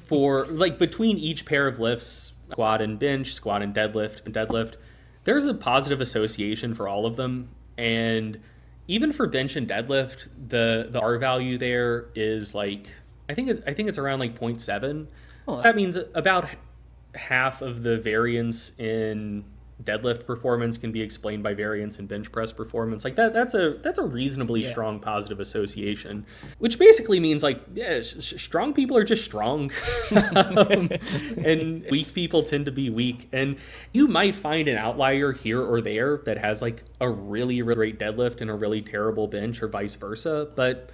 For like between each pair of lifts, squat and bench, squat and deadlift, there's a positive association for all of them. And even for bench and deadlift, the R value there is like I think it's around like 0.7. Oh, That means about half of the variance in deadlift performance can be explained by variance in bench press performance. Like that's a reasonably strong positive association, which basically means like, yeah, strong people are just strong, and weak people tend to be weak. And you might find an outlier here or there that has like a really, really great deadlift and a really terrible bench, or vice versa. But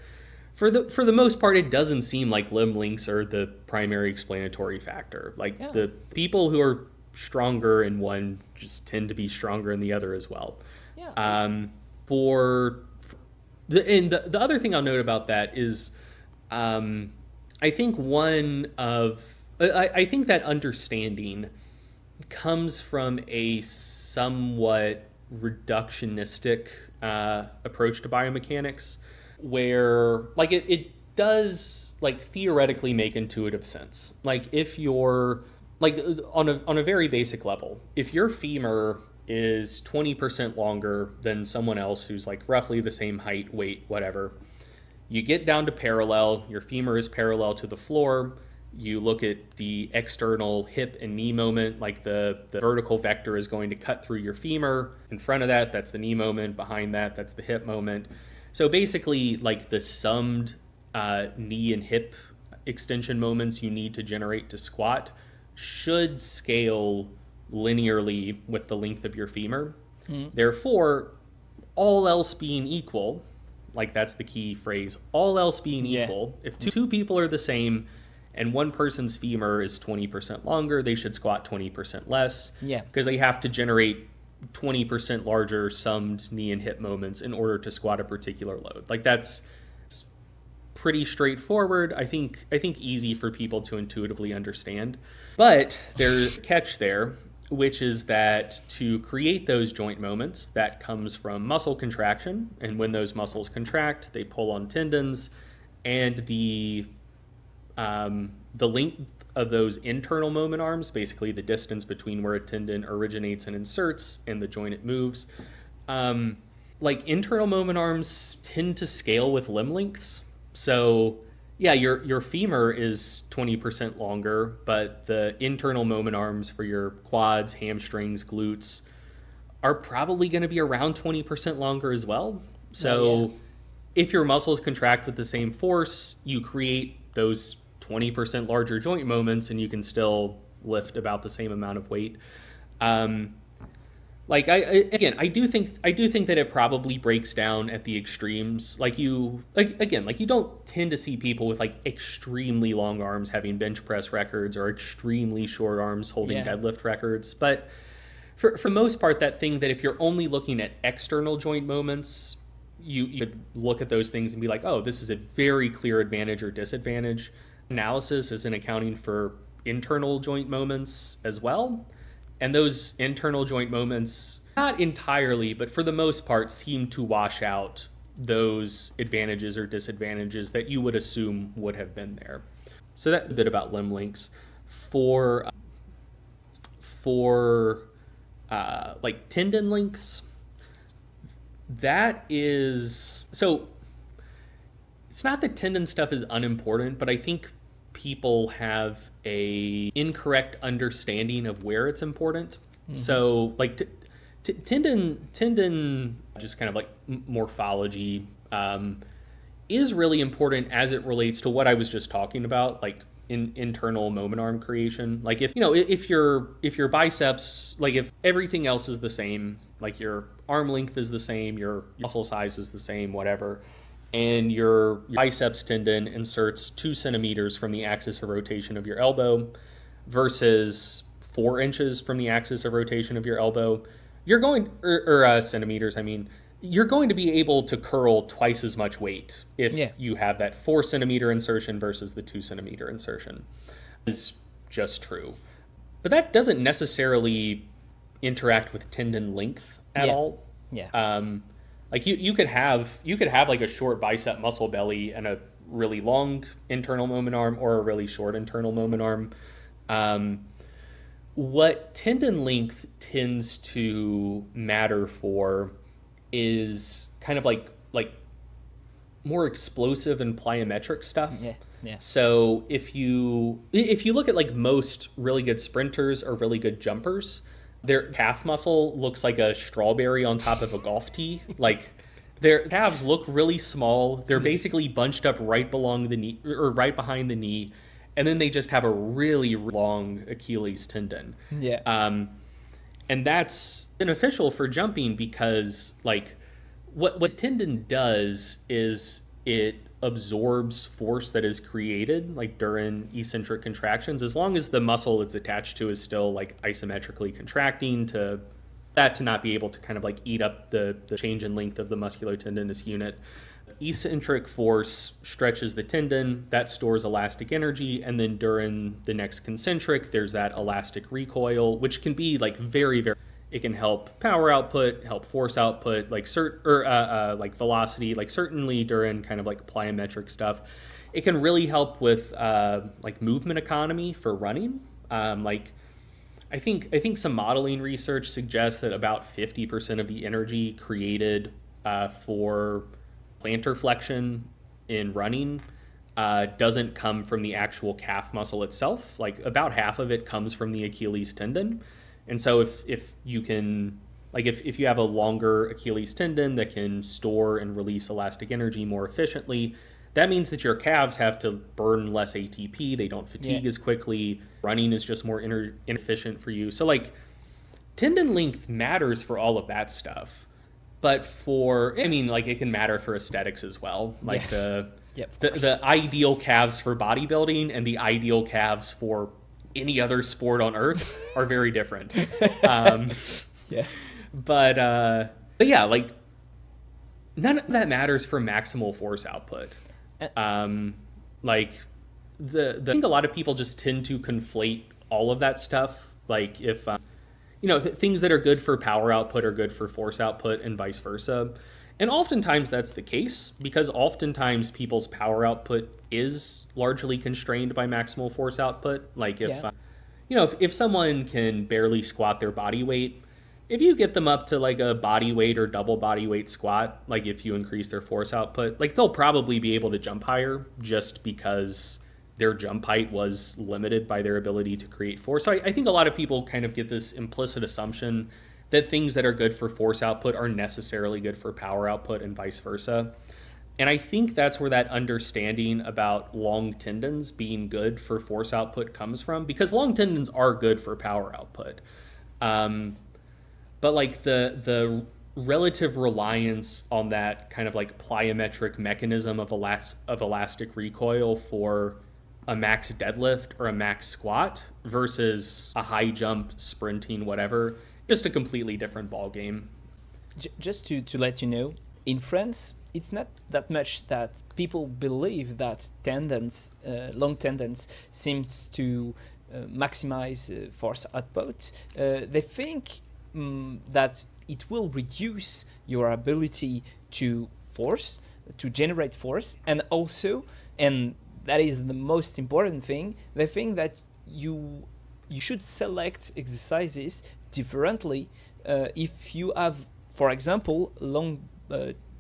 for the most part, it doesn't seem like limb lengths are the primary explanatory factor. Like the people who are stronger in one just tend to be stronger in the other as well. Yeah. The other thing I'll note about that is, I think I think that understanding comes from a somewhat reductionistic approach to biomechanics, where like it does like theoretically make intuitive sense. Like if you're like on a very basic level, if your femur is 20% longer than someone else who's like roughly the same height, weight, whatever, you get down to parallel, your femur is parallel to the floor, you look at the external hip and knee moment, like the vertical vector is going to cut through your femur. In front of that, that's the knee moment. Behind that, that's the hip moment. So basically, like the summed knee and hip extension moments you need to generate to squat should scale linearly with the length of your femur. Therefore, all else being equal, like that's the key phrase, all else being equal, if two people are the same and one person's femur is 20% longer, they should squat 20% less, because they have to generate 20% larger summed knee and hip moments in order to squat a particular load. Like that's pretty straightforward. I think easy for people to intuitively understand. But there's a catch there, which is that to create those joint moments, that comes from muscle contraction. And when those muscles contract, they pull on tendons, and the length of those internal moment arms, basically the distance between where a tendon originates and inserts and the joint it moves, like internal moment arms tend to scale with limb lengths. So yeah, your femur is 20% longer, but the internal moment arms for your quads, hamstrings, glutes are probably going to be around 20% longer as well. So if your muscles contract with the same force, you create those 20% larger joint moments, and you can still lift about the same amount of weight. Like I do think that it probably breaks down at the extremes. Like you don't tend to see people with like extremely long arms having bench press records, or extremely short arms holding deadlift records. But for the most part, that thing that if you're only looking at external joint moments, you could look at those things and be like, oh, this is a very clear advantage or disadvantage. Analysis isn't accounting for internal joint moments as well. And those internal joint moments, not entirely, but for the most part, seem to wash out those advantages or disadvantages that you would assume would have been there. So that's a bit about limb lengths. For like tendon lengths, that is, so it's not that tendon stuff is unimportant, but I think people have a incorrect understanding of where it's important. So like tendon, just kind of like morphology, is really important as it relates to what I was just talking about, like internal moment arm creation. Like if your biceps, like if everything else is the same, like your arm length is the same, your muscle size is the same, whatever, and your biceps tendon inserts 2 centimeters from the axis of rotation of your elbow versus 4 inches from the axis of rotation of your elbow, you're going, or centimeters, I mean, you're going to be able to curl twice as much weight if you have that 4 centimeter insertion versus the 2 centimeter insertion. Is just true. But that doesn't necessarily interact with tendon length at all. Like you could have like a short bicep muscle belly and a really long internal moment arm, or a really short internal moment arm. What tendon length tends to matter for is kind of like more explosive and plyometric stuff. Yeah, yeah. So if you look at like most really good sprinters or really good jumpers, their calf muscle looks like a strawberry on top of a golf tee. Like their calves look really small. They're basically bunched up right below the knee or right behind the knee, and then they just have a really long Achilles tendon. Yeah. And that's beneficial for jumping because like what tendon does is it absorbs force that is created like during eccentric contractions, as long as the muscle it's attached to is still like isometrically contracting, to not be able to kind of like eat up the change in length of the musculotendinous unit. Eccentric force stretches the tendon, that stores elastic energy, and then during the next concentric there's that elastic recoil, which can be like very, it can help power output, help force output, like like velocity, like certainly during kind of like plyometric stuff. It can really help with like movement economy for running. Like I think some modeling research suggests that about 50% of the energy created for plantar flexion in running doesn't come from the actual calf muscle itself. Like about half of it comes from the Achilles tendon. And so if you can, like if you have a longer Achilles tendon that can store and release elastic energy more efficiently, that means that your calves have to burn less ATP. They don't fatigue as quickly. Running is just more inefficient for you. So like tendon length matters for all of that stuff. But like it can matter for aesthetics as well. Like the ideal calves for bodybuilding and the ideal calves for any other sport on earth are very different. But yeah, like none of that matters for maximal force output. Like I think a lot of people just tend to conflate all of that stuff. Like if things that are good for power output are good for force output and vice versa. And oftentimes that's the case, because oftentimes people's power output is largely constrained by maximal force output. Like if someone can barely squat their body weight, if you get them up to like a body weight or double body weight squat, like if you increase their force output, like they'll probably be able to jump higher just because their jump height was limited by their ability to create force. So I think a lot of people kind of get this implicit assumption that things that are good for force output are necessarily good for power output and vice versa. And I think that's where that understanding about long tendons being good for force output comes from, because long tendons are good for power output. But like the relative reliance on that kind of like plyometric mechanism of elastic recoil for a max deadlift or a max squat versus a high jump, sprinting, whatever, just a completely different ball game. Just to let you know, in France, it's not that much that people believe that long tendons seems to maximize force output. They think that it will reduce your ability to generate force, and also, and that is the most important thing, they think that you should select exercises differently if you have, for example, long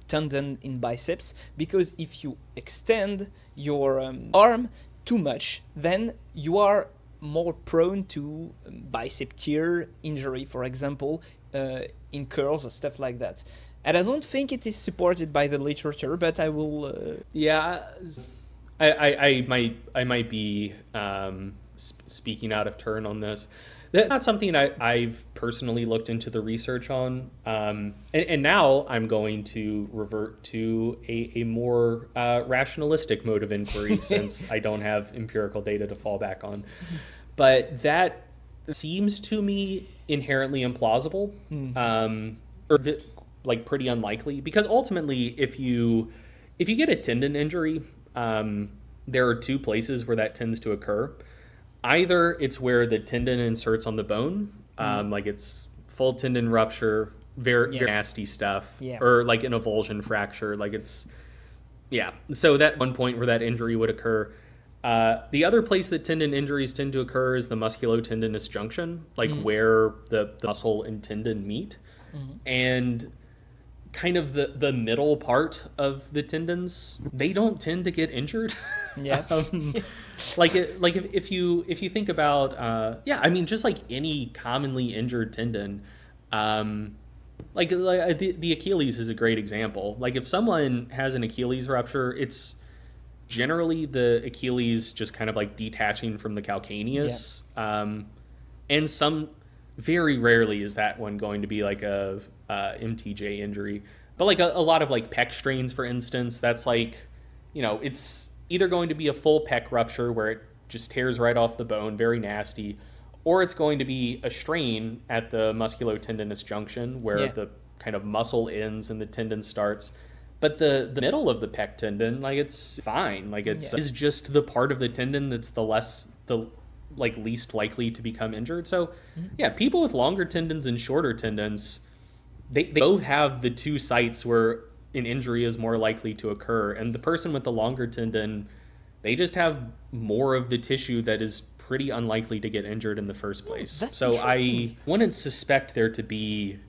tendon in biceps, because if you extend your arm too much, then you are more prone to bicep tear injury, for example, in curls or stuff like that. And I don't think it is supported by the literature, but I will... I might be speaking out of turn on this. That's not something I've personally looked into the research on. And now I'm going to revert to a more rationalistic mode of inquiry since I don't have empirical data to fall back on. But that seems to me inherently implausible, or like pretty unlikely, because ultimately if you get a tendon injury, there are two places where that tends to occur. Either it's where the tendon inserts on the bone, like it's full tendon rupture, very nasty stuff, or like an avulsion fracture, like it's, so that one point where that injury would occur. The other place that tendon injuries tend to occur is the musculotendinous junction, like where the muscle and tendon meet. And kind of the middle part of the tendons, they don't tend to get injured. Yeah. If you think about just like any commonly injured tendon, the Achilles is a great example. Like if someone has an Achilles rupture, it's generally the Achilles just kind of like detaching from the calcaneus. And some, very rarely is that one going to be like a MTJ injury. But like a lot of like pec strains, for instance, that's like, it's either going to be a full pec rupture where it just tears right off the bone, very nasty, or it's going to be a strain at the musculotendinous junction where the kind of muscle ends and the tendon starts. But the middle of the pec tendon, like it's fine. Like it's just the part of the tendon that's the least likely to become injured. So people with longer tendons and shorter tendons, they both have the two sites where an injury is more likely to occur. And the person with the longer tendon, they just have more of the tissue that is pretty unlikely to get injured in the first place. So I wouldn't suspect there to be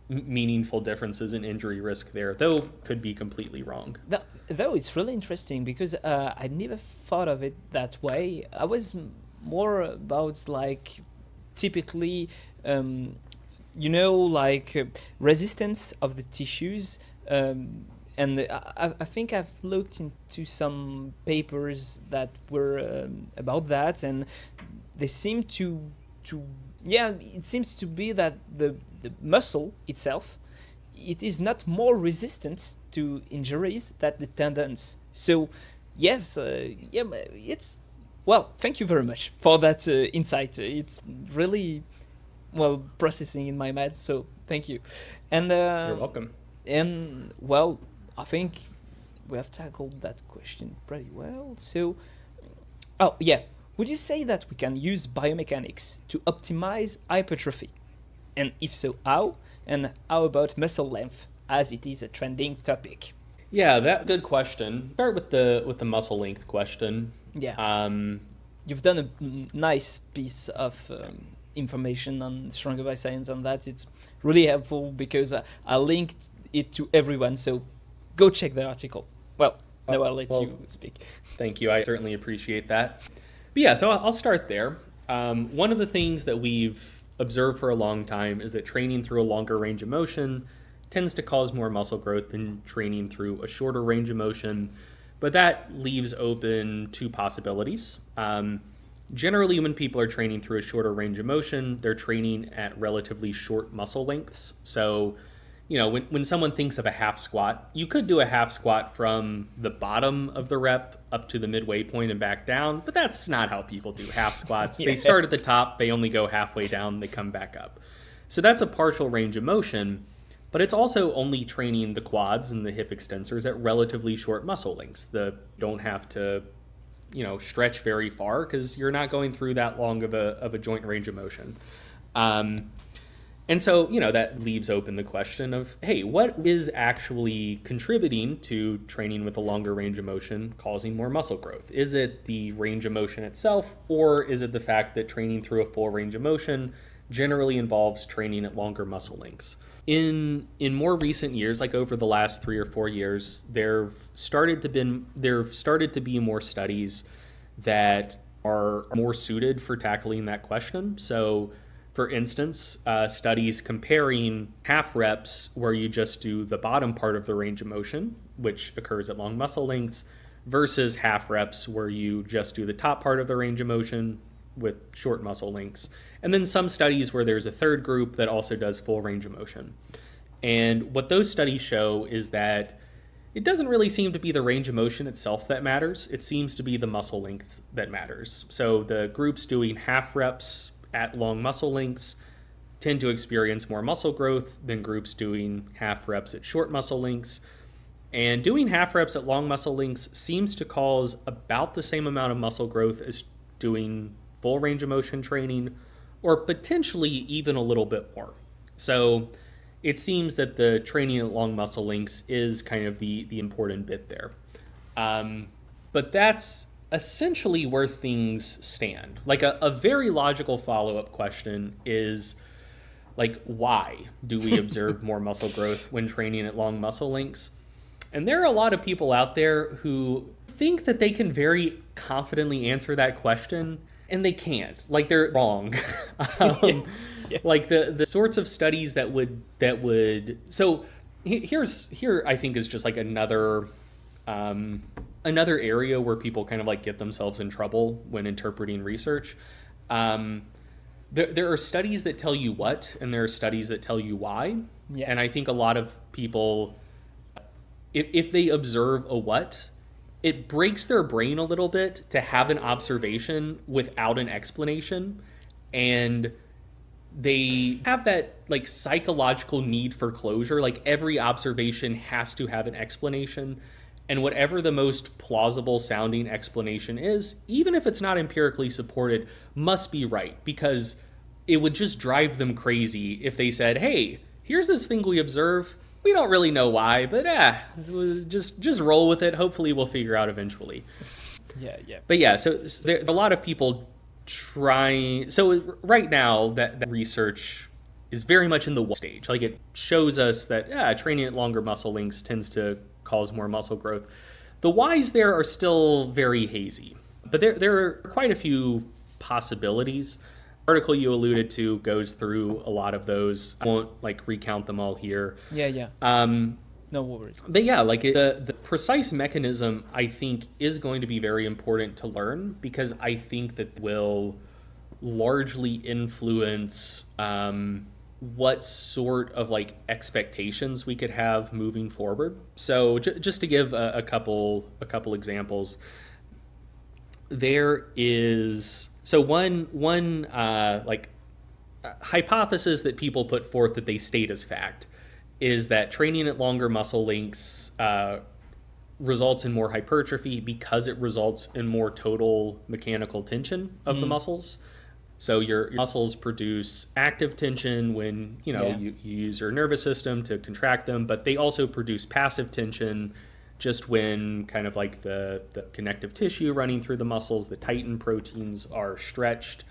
meaningful differences in injury risk there, though could be completely wrong. Though it's really interesting because I never thought of it that way. I was more about like typically resistance of the tissues, and I think I've looked into some papers that were about that, and they seem to it seems to be that the muscle itself, it is not more resistant to injuries than the tendons. So yes, it's thank you very much for that insight. It's really processing in my mind, so thank you. And you're welcome. And I think we have tackled that question pretty well. So would you say that we can use biomechanics to optimize hypertrophy? And if so, how? And how about muscle length, as it is a trending topic? Yeah, that's a good question. Start with the muscle length question. Yeah. You've done a nice piece of information on Stronger by Science on that. It's really helpful because I linked it to everyone. So go check the article. Now I'll let you speak. Thank you. I certainly appreciate that. But yeah, so I'll start there. One of the things that we've observed for a long time is that training through a longer range of motion tends to cause more muscle growth than training through a shorter range of motion. But that leaves open two possibilities. Generally, when people are training through a shorter range of motion, they're training at relatively short muscle lengths. So, when someone thinks of a half squat, you could do a half squat from the bottom of the rep up to the midway point and back down, but that's not how people do half squats. They start at the top, they only go halfway down, they come back up. So that's a partial range of motion, but it's also only training the quads and the hip extensors at relatively short muscle lengths. You don't have to, stretch very far because you're not going through that long of a joint range of motion. And so, that leaves open the question of, hey, what is actually contributing to training with a longer range of motion causing more muscle growth? Is it the range of motion itself, or is it the fact that training through a full range of motion generally involves training at longer muscle lengths? In more recent years, like over the last 3 or 4 years, there started to be more studies that are more suited for tackling that question. So, for instance, studies comparing half reps where you just do the bottom part of the range of motion, which occurs at long muscle lengths, versus half reps where you just do the top part of the range of motion with short muscle lengths. And then some studies where there's a third group that also does full range of motion. And what those studies show is that it doesn't really seem to be the range of motion itself that matters. It seems to be the muscle length that matters. So the groups doing half reps at long muscle lengths tend to experience more muscle growth than groups doing half reps at short muscle lengths. And doing half reps at long muscle lengths seems to cause about the same amount of muscle growth as doing full range of motion training, or potentially even a little bit more. So it seems that the training at long muscle lengths is kind of the important bit there. But that's essentially where things stand. Like a very logical follow-up question is, like, why do we observe more muscle growth when training at long muscle lengths? And there are a lot of people out there who think that they can very confidently answer that question, and they can't. Like, they're wrong. Like the sorts of studies that would so here I think is just like another area where people kind of like get themselves in trouble when interpreting research. There are studies that tell you what, and there are studies that tell you why. Yeah. And I think a lot of people, if they observe a what, it breaks their brain a little bit to have an observation without an explanation. And they have that like psychological need for closure. Like every observation has to have an explanation. And whatever the most plausible sounding explanation is, even if it's not empirically supported, must be right, because it would just drive them crazy if they said, hey, here's this thing we observe. We don't really know why, but just roll with it. Hopefully we'll figure out eventually. Yeah. But yeah, so there are a lot of people trying. So right now that research is very much in the what stage. Like it shows us that training at longer muscle lengths tends to cause more muscle growth. The whys there are still very hazy, but there are quite a few possibilities. The article you alluded to goes through a lot of those. I won't like recount them all here. Yeah. No worries. But yeah, like the precise mechanism I think is going to be very important to learn, because I think that will largely influence what sort of like expectations we could have moving forward. So just to give a couple examples, there is one hypothesis that people put forth that they state as fact is that training at longer muscle lengths results in more hypertrophy because it results in more total mechanical tension of the muscles. So your muscles produce active tension when you use your nervous system to contract them, but they also produce passive tension just when kind of like the connective tissue running through the muscles, the titin proteins are stretched.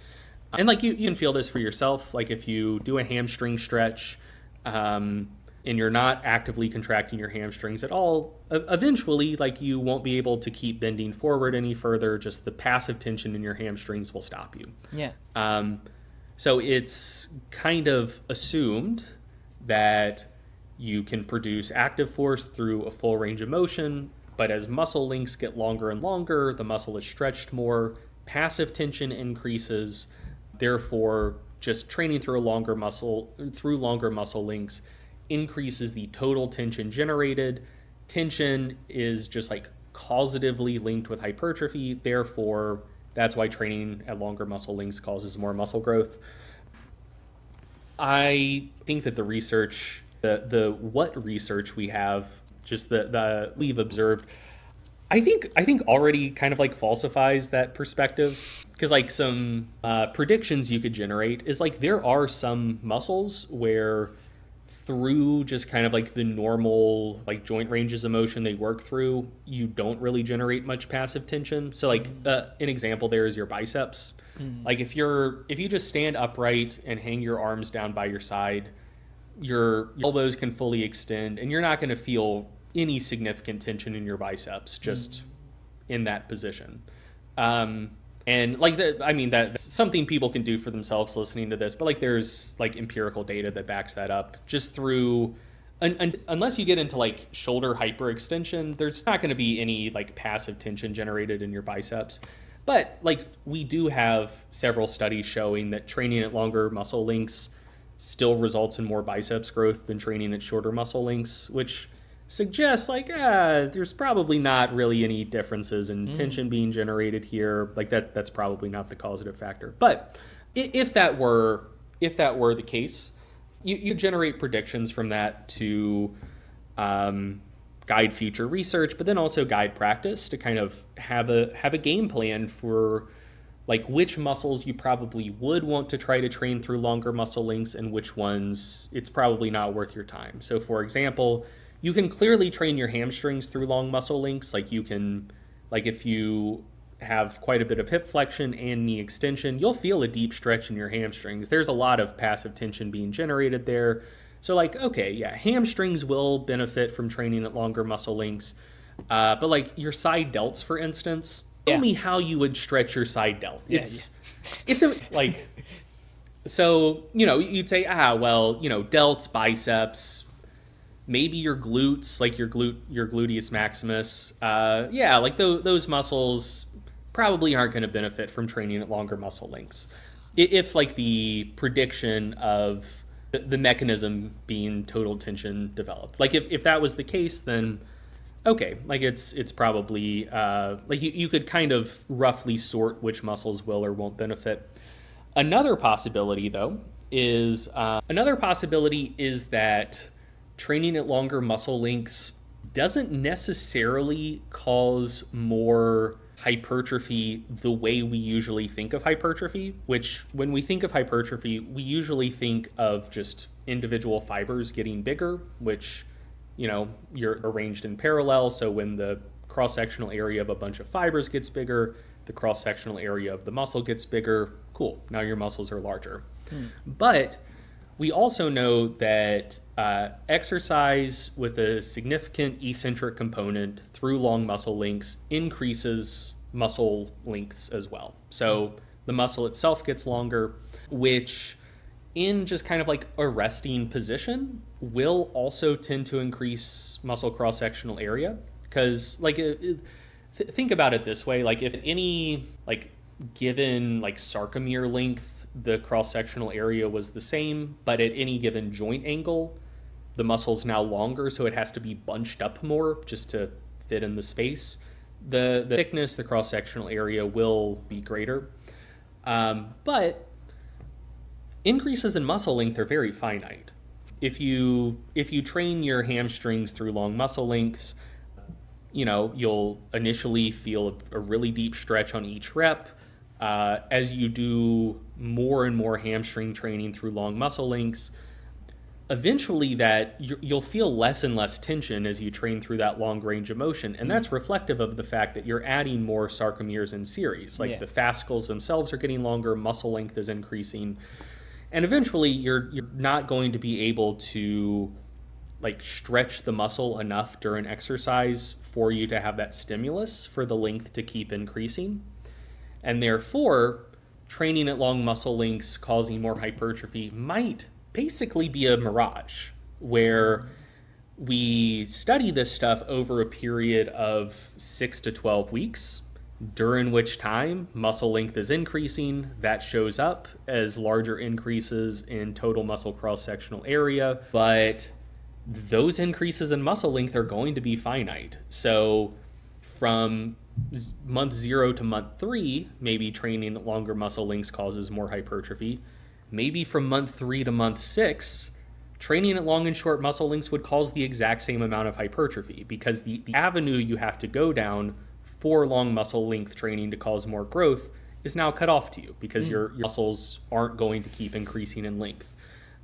And like you can feel this for yourself. Like if you do a hamstring stretch and you're not actively contracting your hamstrings at all, eventually like you won't be able to keep bending forward any further. Just the passive tension in your hamstrings will stop you. Yeah. So it's kind of assumed that you can produce active force through a full range of motion, but as muscle lengths get longer and longer, the muscle is stretched more, passive tension increases. Therefore, just training through longer muscle lengths increases the total tension generated. Tension is just like causatively linked with hypertrophy. Therefore, that's why training at longer muscle lengths causes more muscle growth. I think that the research, the what research we have, just the we've observed, I think already kind of like falsifies that perspective, because like some predictions you could generate is like there are some muscles where through just kind of like the normal like joint ranges of motion they work through, you don't really generate much passive tension. So like an example there is your biceps. Like if you just stand upright and hang your arms down by your side, your elbows can fully extend and you're not going to feel any significant tension in your biceps just in that position. And like that's something people can do for themselves listening to this, but like there's like empirical data that backs that up just through, unless you get into like shoulder hyperextension, there's not going to be any like passive tension generated in your biceps. But like we do have several studies showing that training at longer muscle lengths still results in more biceps growth than training at shorter muscle lengths, which suggests like there's probably not really any differences in tension being generated here. Like that's probably not the causative factor. But if that were the case, you generate predictions from that to guide future research, but then also guide practice to kind of have a game plan for like which muscles you probably would want to try to train through longer muscle lengths and which ones it's probably not worth your time. So for example, you can clearly train your hamstrings through long muscle lengths. Like you can, like if you have quite a bit of hip flexion and knee extension, you'll feel a deep stretch in your hamstrings. There's a lot of passive tension being generated there. So like, okay, yeah, hamstrings will benefit from training at longer muscle lengths. But like your side delts, for instance, tell me how you would stretch your side delt. It's a, like, so, you know, you'd say, well, you know, delts, biceps, maybe your glutes, like your gluteus maximus. Yeah, like those muscles probably aren't going to benefit from training at longer muscle lengths. If like the prediction of the mechanism being total tension developed. Like if that was the case, then okay, like it's probably, like you could kind of roughly sort which muscles will or won't benefit. Another possibility though is, that training at longer muscle lengths doesn't necessarily cause more hypertrophy the way we usually think of hypertrophy, which when we think of hypertrophy, we usually think of just individual fibers getting bigger, which, you know, you're arranged in parallel. So when the cross-sectional area of a bunch of fibers gets bigger, the cross-sectional area of the muscle gets bigger. Cool, now your muscles are larger. But we also know that exercise with a significant eccentric component through long muscle lengths increases muscle lengths as well. So the muscle itself gets longer, which in just kind of like a resting position will also tend to increase muscle cross-sectional area. Because like, think about it this way, like if any like given like sarcomere length, the cross-sectional area was the same, but at any given joint angle, the muscle's now longer, so it has to be bunched up more just to fit in the space. The thickness, the cross-sectional area will be greater. But increases in muscle length are very finite. If you train your hamstrings through long muscle lengths, you know, you'll initially feel a really deep stretch on each rep. As you do more and more hamstring training through long muscle lengths, eventually that you'll feel less and less tension as you train through that long range of motion. And that's reflective of the fact that you're adding more sarcomeres in series. Like the fascicles themselves are getting longer, muscle length is increasing. And eventually you're not going to be able to like stretch the muscle enough during exercise for you to have that stimulus for the length to keep increasing. And therefore, training at long muscle lengths causing more hypertrophy might basically be a mirage, where we study this stuff over a period of 6 to 12 weeks, during which time muscle length is increasing. That shows up as larger increases in total muscle cross-sectional area, but those increases in muscle length are going to be finite. So from month 0 to month 3, maybe training at longer muscle lengths causes more hypertrophy. Maybe from month 3 to month 6, training at long and short muscle lengths would cause the exact same amount of hypertrophy, because the avenue you have to go down for long muscle length training to cause more growth is now cut off to you, because your muscles aren't going to keep increasing in length.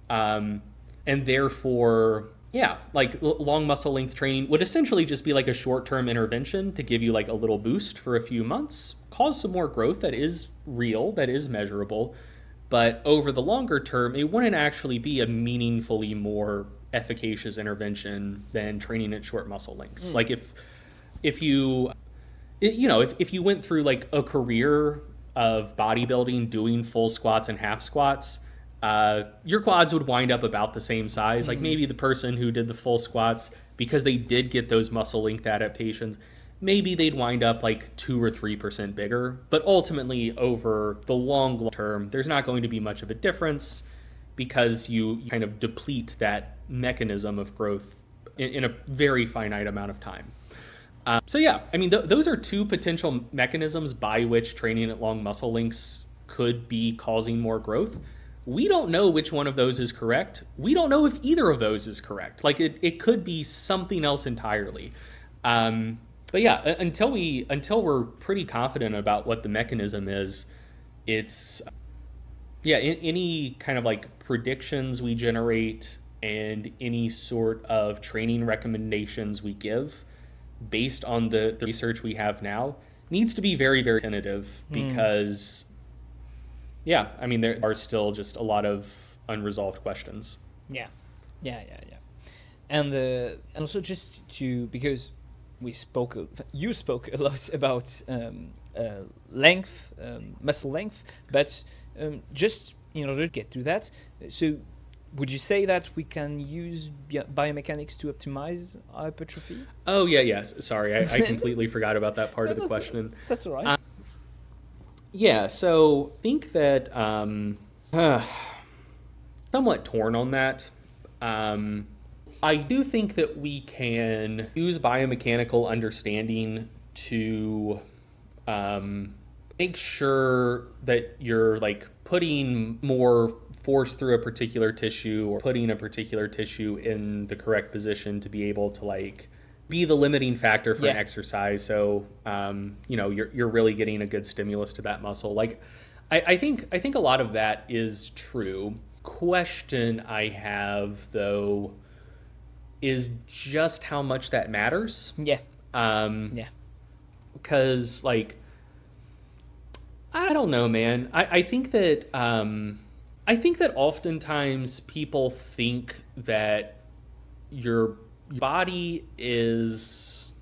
And therefore, yeah, like long muscle length training would essentially just be like a short-term intervention to give you like a little boost for a few months, cause some more growth that is real, that is measurable, but over the longer term, it wouldn't actually be a meaningfully more efficacious intervention than training at short muscle lengths. Like if you went through like a career of bodybuilding, doing full squats and half squats, your quads would wind up about the same size. Like maybe the person who did the full squats, because they did get those muscle length adaptations, maybe they'd wind up like 2 or 3% bigger. But ultimately, over the long term, there's not going to be much of a difference, because you kind of deplete that mechanism of growth in a very finite amount of time. So yeah, I mean, those are two potential mechanisms by which training at long muscle lengths could be causing more growth. We don't know which one of those is correct. We don't know if either of those is correct. Like it could be something else entirely. But yeah, until we're pretty confident about what the mechanism is, it's, yeah, any kind of like predictions we generate and any sort of training recommendations we give based on the research we have now needs to be very, very tentative because, yeah, I mean, there are still just a lot of unresolved questions. Yeah. And also just to, because you spoke a lot about length, muscle length, but just in order to get to that, so would you say that we can use biomechanics to optimize hypertrophy? Oh, yes. Sorry, I completely forgot about that part of the question. That's all right. Yeah, so I think that somewhat torn on that. I do think that we can use biomechanical understanding to make sure that you're like putting more force through a particular tissue or putting a particular tissue in the correct position to be able to like be the limiting factor for an exercise. So, you're really getting a good stimulus to that muscle. Like, I think a lot of that is true. Question I have though is just how much that matters. Because like, I don't know, man. I think that oftentimes people think that your body is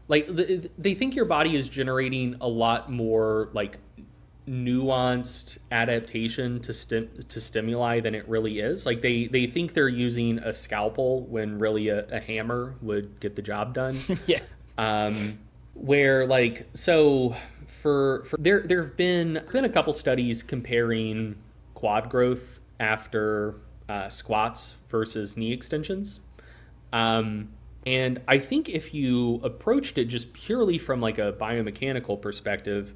like they think your body is generating a lot more like nuanced adaptation to stimuli than it really is. Like they think they're using a scalpel when really a hammer would get the job done. Where like, so for there have been a couple studies comparing quad growth after squats versus knee extensions. And I think if you approached it just purely from like a biomechanical perspective,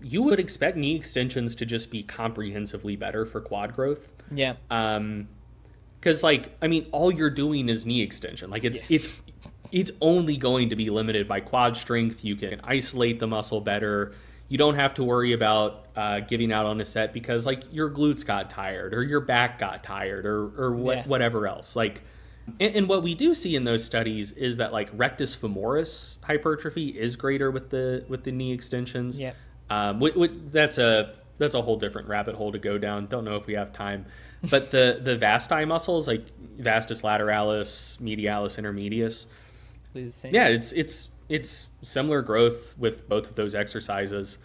you would expect knee extensions to just be comprehensively better for quad growth. Because like, I mean, all you're doing is knee extension. Like it's only going to be limited by quad strength. You can isolate the muscle better. You don't have to worry about giving out on a set because like your glutes got tired or your back got tired or whatever else. Like, and what we do see in those studies is that like rectus femoris hypertrophy is greater with the knee extensions. That's a whole different rabbit hole to go down. Don't know if we have time, but the vasti muscles like vastus lateralis, medialis intermedius. Yeah, it's similar growth with both of those exercises.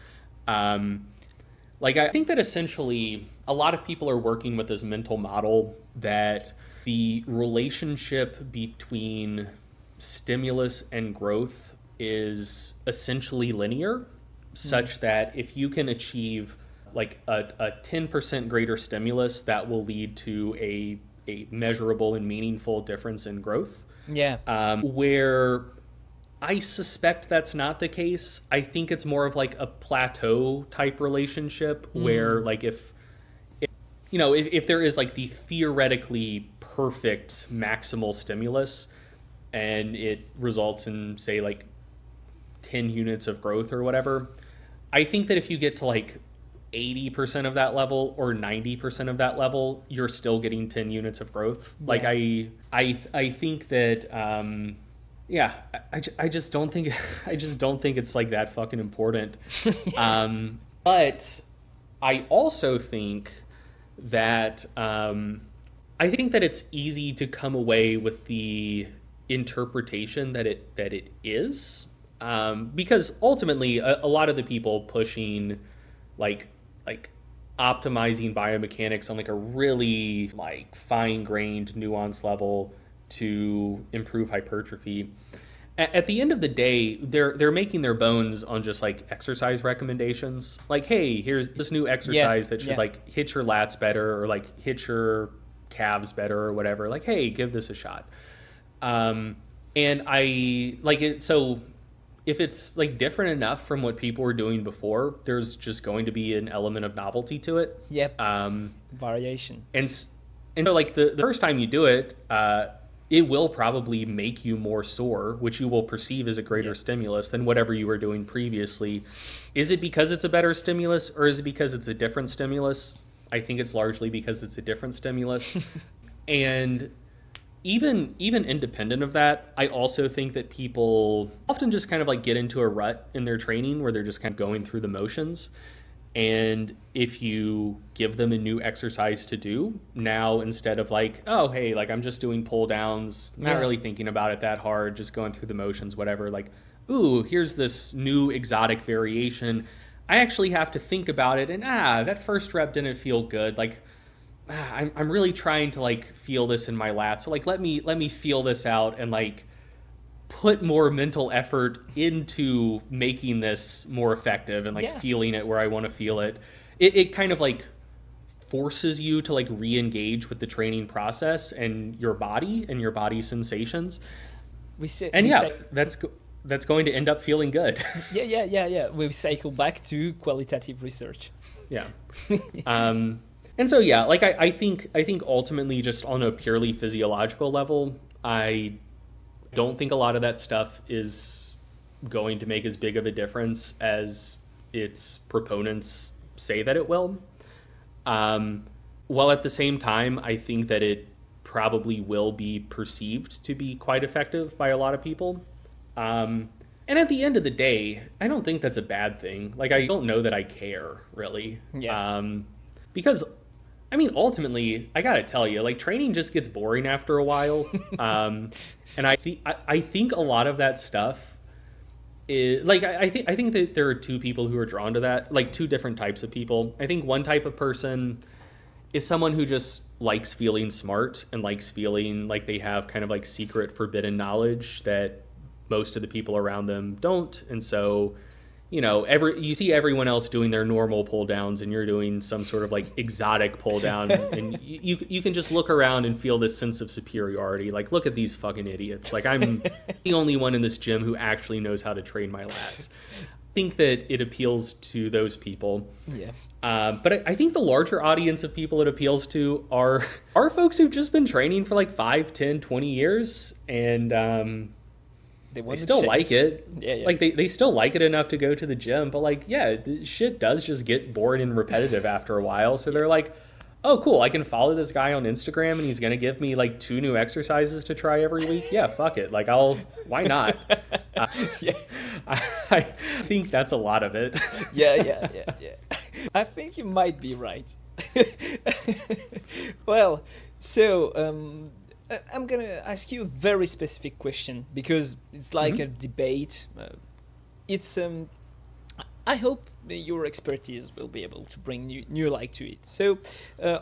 Like I think that essentially a lot of people are working with this mental model that the relationship between stimulus and growth is essentially linear, such that if you can achieve like a 10% greater stimulus, that will lead to a measurable and meaningful difference in growth. Where I suspect that's not the case. I think it's more of like a plateau type relationship where like if there is like the theoretically perfect maximal stimulus and it results in say like 10 units of growth or whatever, I think that if you get to like 80% of that level or 90% of that level, you're still getting 10 units of growth. Like I think that I just don't think it's like that fucking important. But I also think that I think that it's easy to come away with the interpretation that it is, because ultimately a lot of the people pushing like optimizing biomechanics on like a really like fine-grained nuance level to improve hypertrophy, at the end of the day they're making their bones on just like exercise recommendations, like, hey, here's this new exercise that should like hit your lats better or like hit your calves better or whatever, like, hey, give this a shot. And I like it. So if it's like different enough from what people were doing before, there's just going to be an element of novelty to it. Variation. And so like the first time you do it, it will probably make you more sore, which you will perceive as a greater stimulus than whatever you were doing previously. Is it because it's a better stimulus or is it because it's a different stimulus? I think it's largely because it's a different stimulus. And even independent of that, I also think that people often just kind of like get into a rut in their training where they're just kind of going through the motions. And if you give them a new exercise to do now, instead of like, oh, hey, like I'm just doing pull downs, not really thinking about it that hard, just going through the motions, whatever, like, ooh, here's this new exotic variation. I actually have to think about it. And that first rep didn't feel good. Like, I'm really trying to like feel this in my lat. So like, let me feel this out and like put more mental effort into making this more effective and like feeling it where I want to feel it. It kind of like forces you to like re-engage with the training process and your body sensations. That's going to end up feeling good. Yeah. We cycle back to qualitative research. Yeah. And so, yeah, like I think ultimately just on a purely physiological level, I don't think a lot of that stuff is going to make as big of a difference as its proponents say that it will. While at the same time, I think that it probably will be perceived to be quite effective by a lot of people. And at the end of the day, I don't think that's a bad thing. Like, I don't know that I care, really. Yeah. Because, I mean, ultimately, I gotta tell you, like, training just gets boring after a while. And I think a lot of that stuff is, like, I think that there are two people who are drawn to that, like, two different types of people. I think one type of person is someone who just likes feeling smart and likes feeling like they have kind of, like, secret forbidden knowledge that most of the people around them don't. And so, you know, you see everyone else doing their normal pull downs and you're doing some sort of like exotic pull down and you can just look around and feel this sense of superiority. Like, look at these fucking idiots. Like, I'm the only one in this gym who actually knows how to train my lats. I think that it appeals to those people. Yeah. But I think the larger audience of people it appeals to are folks who've just been training for like 5, 10, 20 years and, they still like it. Yeah. Like they still like it enough to go to the gym, but like, yeah, the shit does just get boring and repetitive after a while. So they're like, oh, cool, I can follow this guy on Instagram and he's going to give me like 2 new exercises to try every week. Yeah, fuck it. Like why not? I think that's a lot of it. Yeah. I think you might be right. Well, so, I'm going to ask you a very specific question because it's like a debate. I hope your expertise will be able to bring new light to it. So,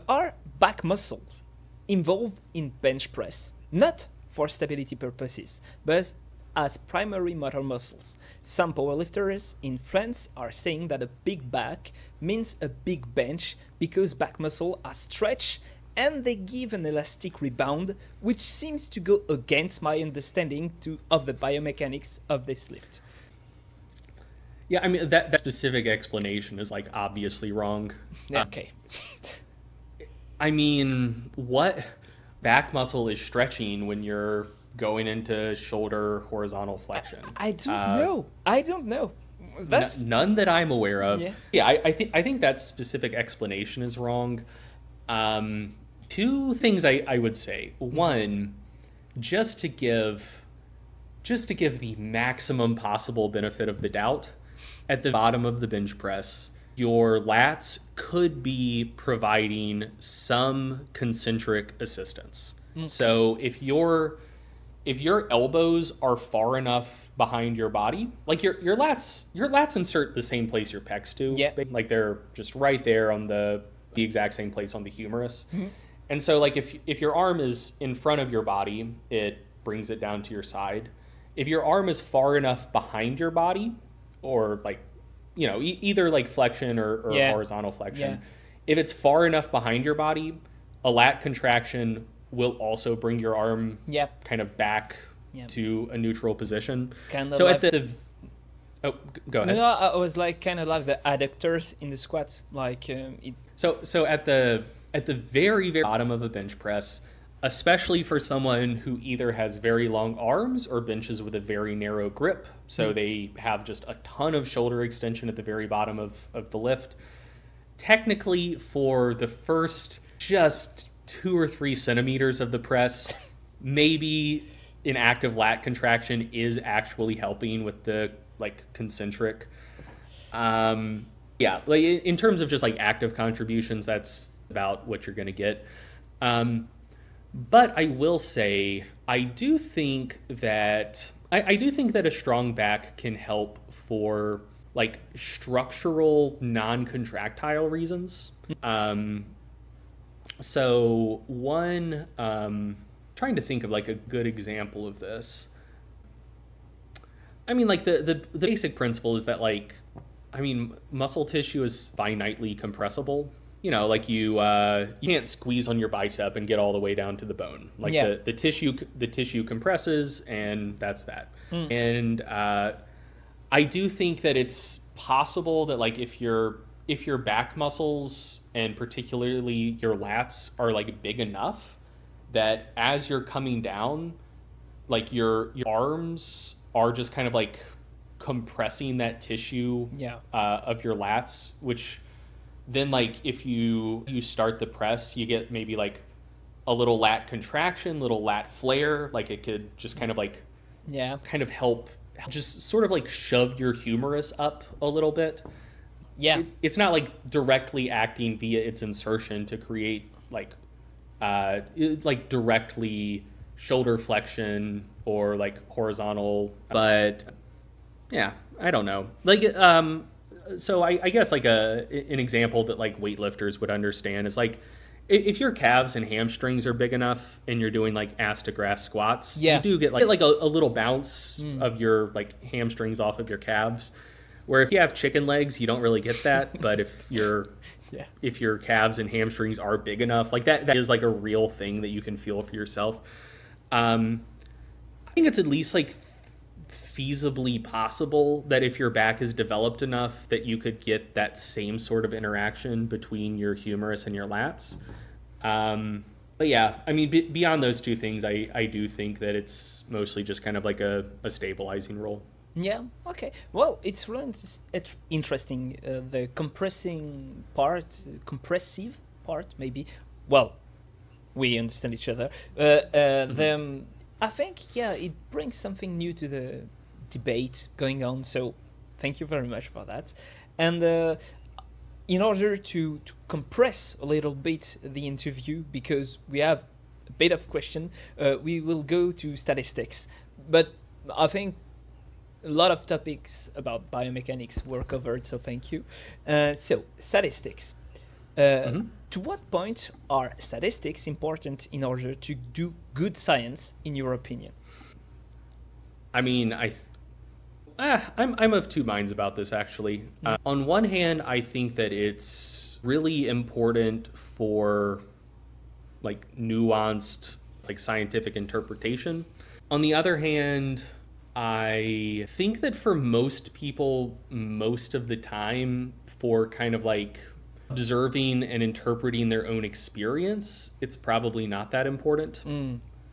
are back muscles involved in bench press? Not for stability purposes, but as primary motor muscles. Some powerlifters in France are saying that a big back means a big bench because back muscles are stretched and they give an elastic rebound, which seems to go against my understanding of the biomechanics of this lift. Yeah, I mean, that specific explanation is like obviously wrong. Okay. I mean, what back muscle is stretching when you're going into shoulder horizontal flexion? I don't know. That's none that I'm aware of. Yeah, I think that specific explanation is wrong. 2 things I would say. One, just to give the maximum possible benefit of the doubt, at the bottom of the bench press, your lats could be providing some concentric assistance. So if your elbows are far enough behind your body, like your lats insert the same place your pecs do. Yeah. Like they're just right there on the exact same place on the humerus. And so like if your arm is in front of your body, it brings it down to your side. If your arm is far enough behind your body, or like, you know, either like flexion or horizontal flexion, if it's far enough behind your body, a lat contraction will also bring your arm kind of back to a neutral position. So like go ahead. No, I was like kind of like the adductors in the squats, like So at the very, very bottom of a bench press, especially for someone who either has very long arms or benches with a very narrow grip, so they have just a ton of shoulder extension at the very bottom of the lift, technically for the first just 2 or 3 centimeters of the press, maybe an active lat contraction is actually helping with the like concentric. Yeah, like in terms of just like active contributions, that's about what you're going to get. But I will say, I do think that a strong back can help for like structural non-contractile reasons. So one, trying to think of like a good example of this. I mean, like the basic principle is that like, I mean, muscle tissue is finitely compressible. You know, like you can't squeeze on your bicep and get all the way down to the bone. Like the tissue compresses, and that's that. And I do think that it's possible that like if your back muscles and particularly your lats are like big enough that as you're coming down, like your arms are just kind of like compressing that tissue of your lats, which then like if you start the press, you get maybe like a little lat contraction, little lat flare, like it could just kind of like kind of help just sort of like shove your humerus up a little bit. It's not like directly acting via its insertion to create like directly shoulder flexion or like horizontal, but yeah, I don't know. Like so I guess like an example that like weightlifters would understand is like if your calves and hamstrings are big enough and you're doing like ass to grass squats, you do get like a little bounce of your like hamstrings off of your calves. Where if you have chicken legs, you don't really get that. But if your calves and hamstrings are big enough, like that is like a real thing that you can feel for yourself. I think it's at least like feasibly possible that if your back is developed enough that you could get that same sort of interaction between your humerus and your lats. But yeah, I mean, beyond those two things, I do think that it's mostly just kind of like a stabilizing role. Yeah, okay. Well, it's really interesting, the compressive part, maybe. Well, we understand each other. I think, it brings something new to the debate going on, so thank you very much for that. And in order to compress a little bit the interview, because we have a bit of question, we will go to statistics. But I think a lot of topics about biomechanics were covered, so thank you. So, statistics. To what point are statistics important in order to do good science, in your opinion? I mean, I'm of two minds about this, actually. On one hand, I think that it's really important for like nuanced, like scientific interpretation. On the other hand, I think that for most people, most of the time, for kind of like observing and interpreting their own experience, it's probably not that important.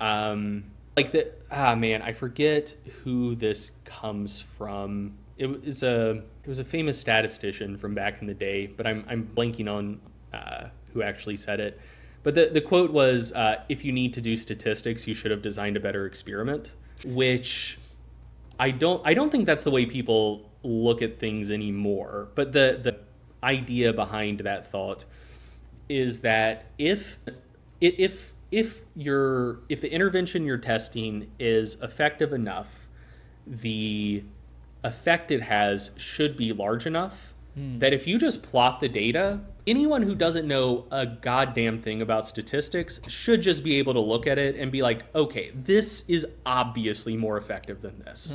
I forget who this comes from. It was a famous statistician from back in the day, but I'm blanking on who actually said it. But the quote was, if you need to do statistics, you should have designed a better experiment, which I don't think that's the way people look at things anymore. But the idea behind that thought is that if the intervention you're testing is effective enough, the effect it has should be large enough that if you just plot the data, anyone who doesn't know a goddamn thing about statistics should just be able to look at it and be like, okay, this is obviously more effective than this.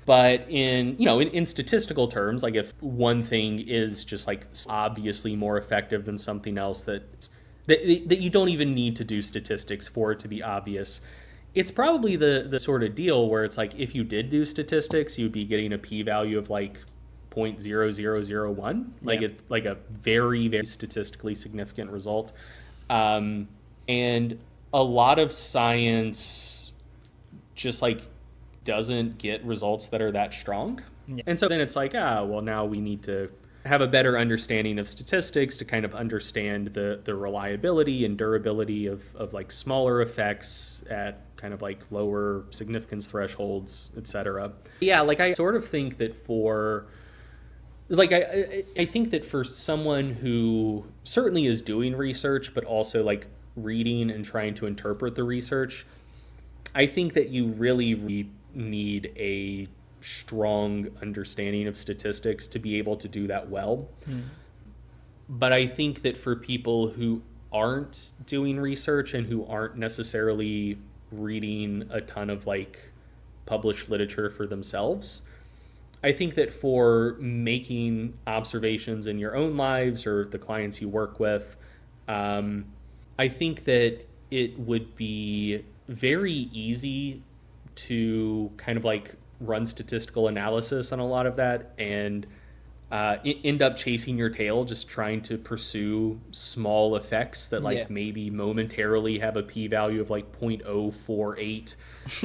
But in statistical terms, like if one thing is just like obviously more effective than something else that you don't even need to do statistics for it to be obvious, it's probably the sort of deal where it's like if you did do statistics, you'd be getting a p-value of like 0.0001, it's like a very, very statistically significant result. And a lot of science just like doesn't get results that are that strong. And so then it's like, well, now we need to have a better understanding of statistics, to kind of understand the reliability and durability of like smaller effects at kind of like lower significance thresholds, etc. Yeah, like I sort of think that for like I think that for someone who certainly is doing research, but also like reading and trying to interpret the research, I think that you really need a strong understanding of statistics to be able to do that well. But I think that for people who aren't doing research and who aren't necessarily reading a ton of like published literature for themselves, I think that for making observations in your own lives or the clients you work with, I think that it would be very easy to kind of like run statistical analysis on a lot of that and end up chasing your tail, just trying to pursue small effects that like maybe momentarily have a p-value of like 0.048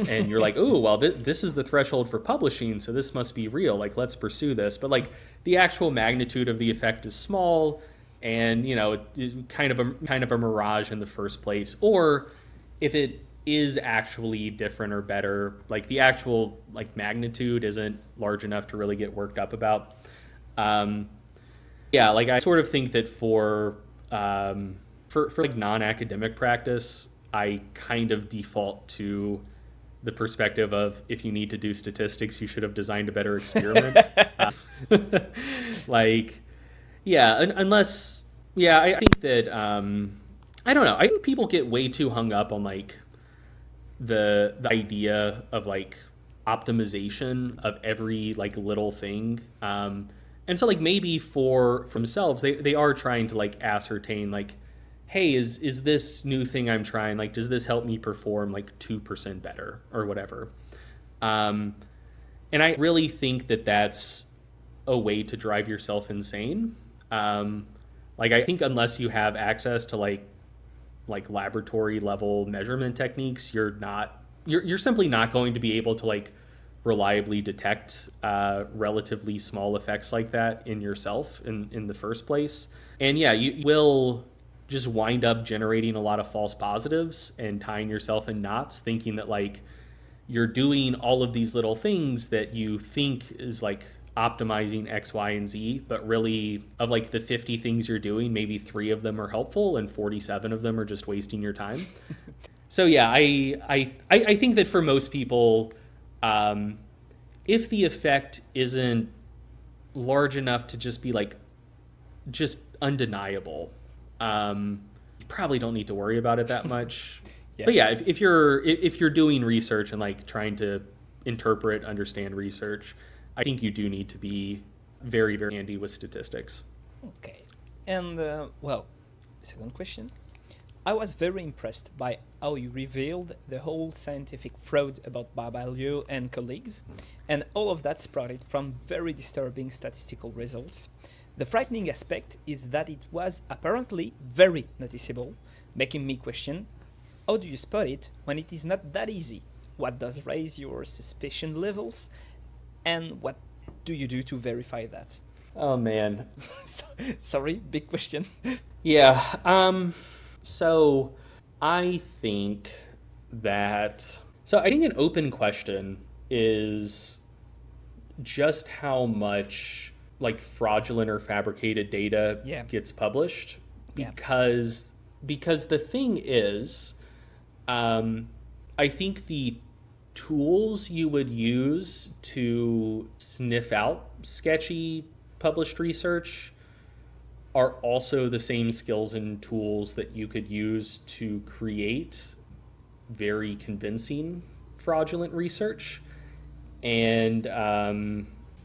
and you're like, oh, well, this is the threshold for publishing, so this must be real, like let's pursue this. But like the actual magnitude of the effect is small, and you know, it's kind of a mirage in the first place. Or if it is actually different or better, like the actual like magnitude isn't large enough to really get worked up about. Yeah, like I sort of think that for like non-academic practice, I kind of default to the perspective of, if you need to do statistics, you should have designed a better experiment. Like, yeah, unless, yeah, I think that, I don't know, I think people get way too hung up on like the idea of like optimization of every like little thing. And so like maybe for themselves, they are trying to like ascertain like, hey, is this new thing I'm trying, like, does this help me perform like 2% better or whatever? And I really think that that's a way to drive yourself insane. Like I think unless you have access to like laboratory level measurement techniques, you're simply not going to be able to like reliably detect relatively small effects like that in yourself in the first place. And yeah, you will just wind up generating a lot of false positives and tying yourself in knots, thinking that like you're doing all of these little things that you think is like optimizing X, Y, and Z, but really of like the 50 things you're doing, maybe 3 of them are helpful and 47 of them are just wasting your time. So yeah, I think that for most people, if the effect isn't large enough to just be like just undeniable, you probably don't need to worry about it that much. Yeah. But yeah, if you're doing research and like trying to interpret, understand research, I think you do need to be very, very handy with statistics. Okay. And well, second question. I was very impressed by how you revealed the whole scientific fraud about Babalio and colleagues, and all of that sprouted from very disturbing statistical results. The frightening aspect is that it was apparently very noticeable, making me question, how do you spot it when it is not that easy? What does raise your suspicion levels? And what do you do to verify that? Oh man. Sorry, big question. Yeah. So I think an open question is just how much like fraudulent or fabricated data gets published. Because the thing is, I think the tools you would use to sniff out sketchy published research are also the same skills and tools that you could use to create very convincing fraudulent research. And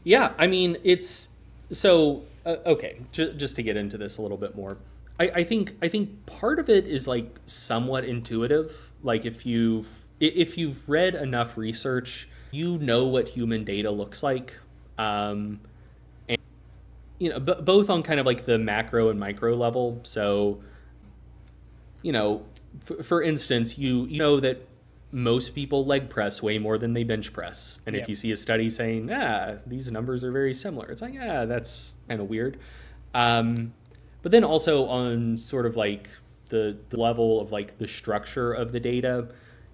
yeah, I mean, it's so okay, just to get into this a little bit more, I think part of it is like somewhat intuitive. Like if you've read enough research, you know what human data looks like. And you know, both on kind of like the macro and micro level. So, you know, for instance, you know that most people leg press way more than they bench press. And if you see a study saying, these numbers are very similar, it's like, that's kind of weird. But then also on sort of like the level of like the structure of the data,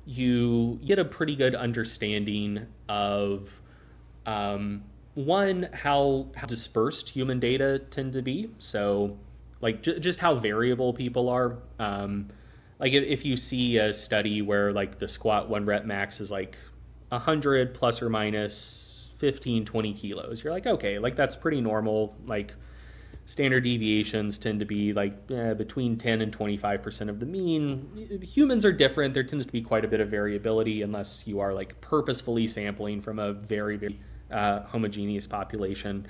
you get a pretty good understanding of, one, how dispersed human data tend to be. So like just how variable people are. Like if you see a study where like the squat 1 rep max is like 100 plus or minus 15, 20 kilos, you're like, okay, like that's pretty normal. Like standard deviations tend to be like between 10 and 25% of the mean. Humans are different. There tends to be quite a bit of variability unless you are like purposefully sampling from a very, very homogeneous population.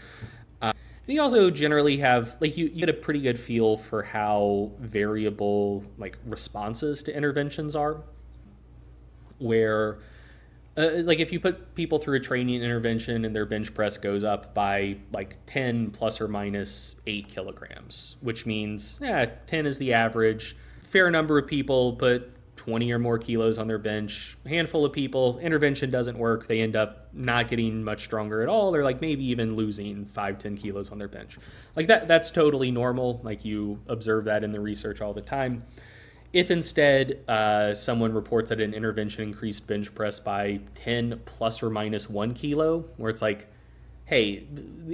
And you also generally have, like, you get a pretty good feel for how variable, like, responses to interventions are. Where, like, if you put people through a training intervention and their bench press goes up by, like, 10 plus or minus 8 kilograms, which means, 10 is the average. Fair number of people put 20 or more kilos on their bench. A handful of people, intervention doesn't work. They end up not getting much stronger at all. They're like maybe even losing 5-10 kilos on their bench. Like that's totally normal. Like you observe that in the research all the time. If instead someone reports that an intervention increased bench press by 10 plus or minus 1 kilo, where it's like, hey,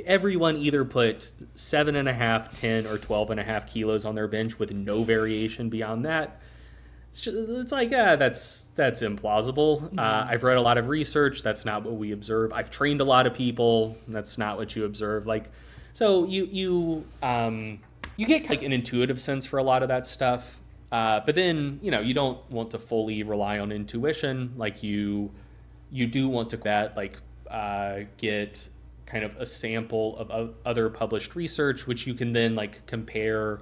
everyone either put 7.5, 10, or 12.5 kilos on their bench with no variation beyond that, it's like, that's implausible. I've read a lot of research. That's not what we observe. I've trained a lot of people. That's not what you observe. Like, so you get like an intuitive sense for a lot of that stuff. But then, you don't want to fully rely on intuition. Like you do want to get kind of a sample of other published research, which you can then like compare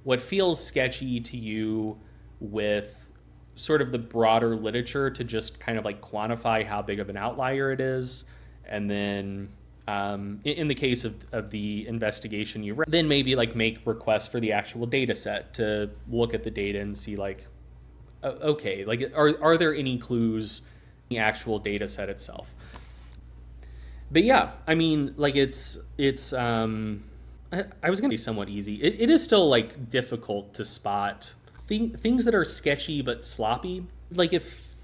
what feels sketchy to you with sort of the broader literature to just kind of like quantify how big of an outlier it is. And then in the case of the investigation you read, then maybe like make requests for the actual data set to look at the data and see like, okay, like are there any clues in the actual data set itself? But yeah, I mean, like it's I was gonna be somewhat easy. It is still like difficult to spot things that are sketchy but sloppy. Like if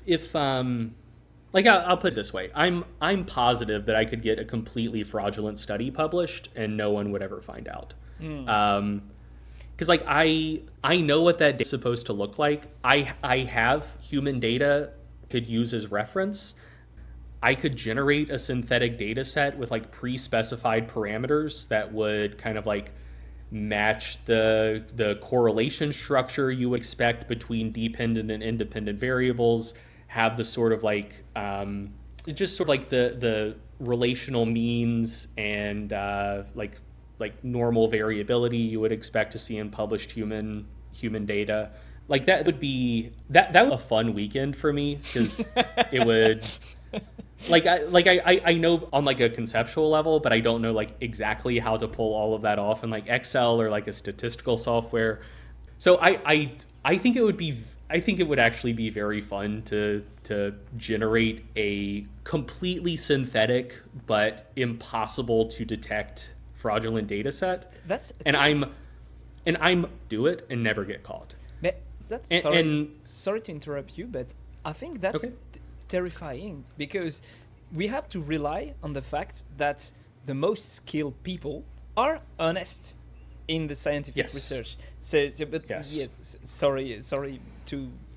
like I'll put it this way, I'm positive that I could get a completely fraudulent study published and no one would ever find out. Because like I know what that data is supposed to look like. I have human data could use as reference. I could generate a synthetic data set with like pre-specified parameters that would kind of like match the correlation structure you would expect between dependent and independent variables, have the sort of like just sort of like the relational means and like normal variability you would expect to see in published human data. Like that would be that was a fun weekend for me, because it would I know on like a conceptual level, but I don't know like exactly how to pull all of that off in like Excel or like a statistical software. So I think it would actually be very fun to generate a completely synthetic but impossible to detect fraudulent data set. I'm do it and never get caught. Sorry to interrupt you, but I think that's terrifying, because we have to rely on the fact that the most skilled people are honest in the scientific research. Sorry to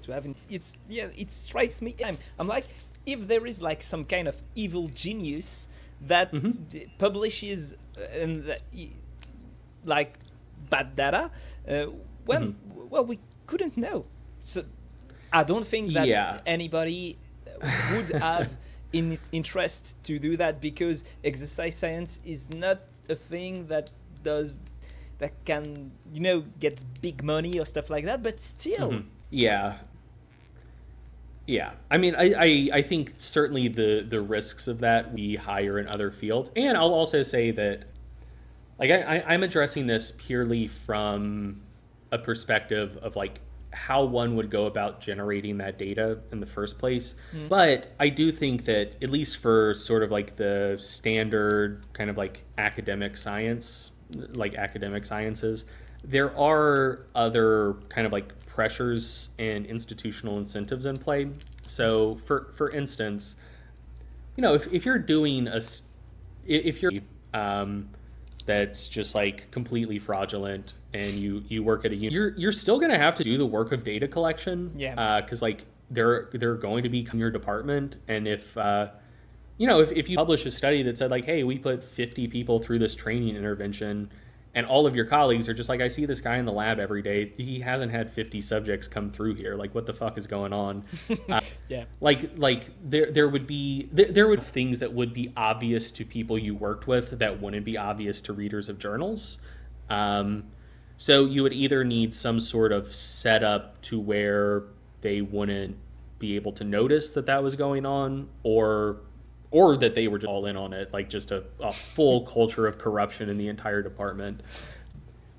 have it strikes me. I'm like, if there is like some kind of evil genius that publishes like bad data, well, we couldn't know. So I don't think that anybody would have interest to do that, because exercise science is not a thing that can get big money or stuff like that, but still. Yeah. I mean, I think certainly the risks of that be higher in other fields. And I'll also say that like I'm addressing this purely from a perspective of like how one would go about generating that data in the first place. But I do think that, at least for sort of like the standard kind of like academic sciences, there are other kind of like pressures and institutional incentives in play. So for instance, you know, if you're doing if you're that's just like completely fraudulent, and you work at a you're still going to have to do the work of data collection, because like they're going to be in your department. And if you know, if you publish a study that said like, hey, we put 50 people through this training intervention, and all of your colleagues are just like, I see this guy in the lab every day, he hasn't had 50 subjects come through here, like what the fuck is going on? Like there would be things that would be obvious to people you worked with that wouldn't be obvious to readers of journals. So you would either need some sort of setup to where they wouldn't be able to notice that was going on, or that they were just all in on it, like just a full culture of corruption in the entire department,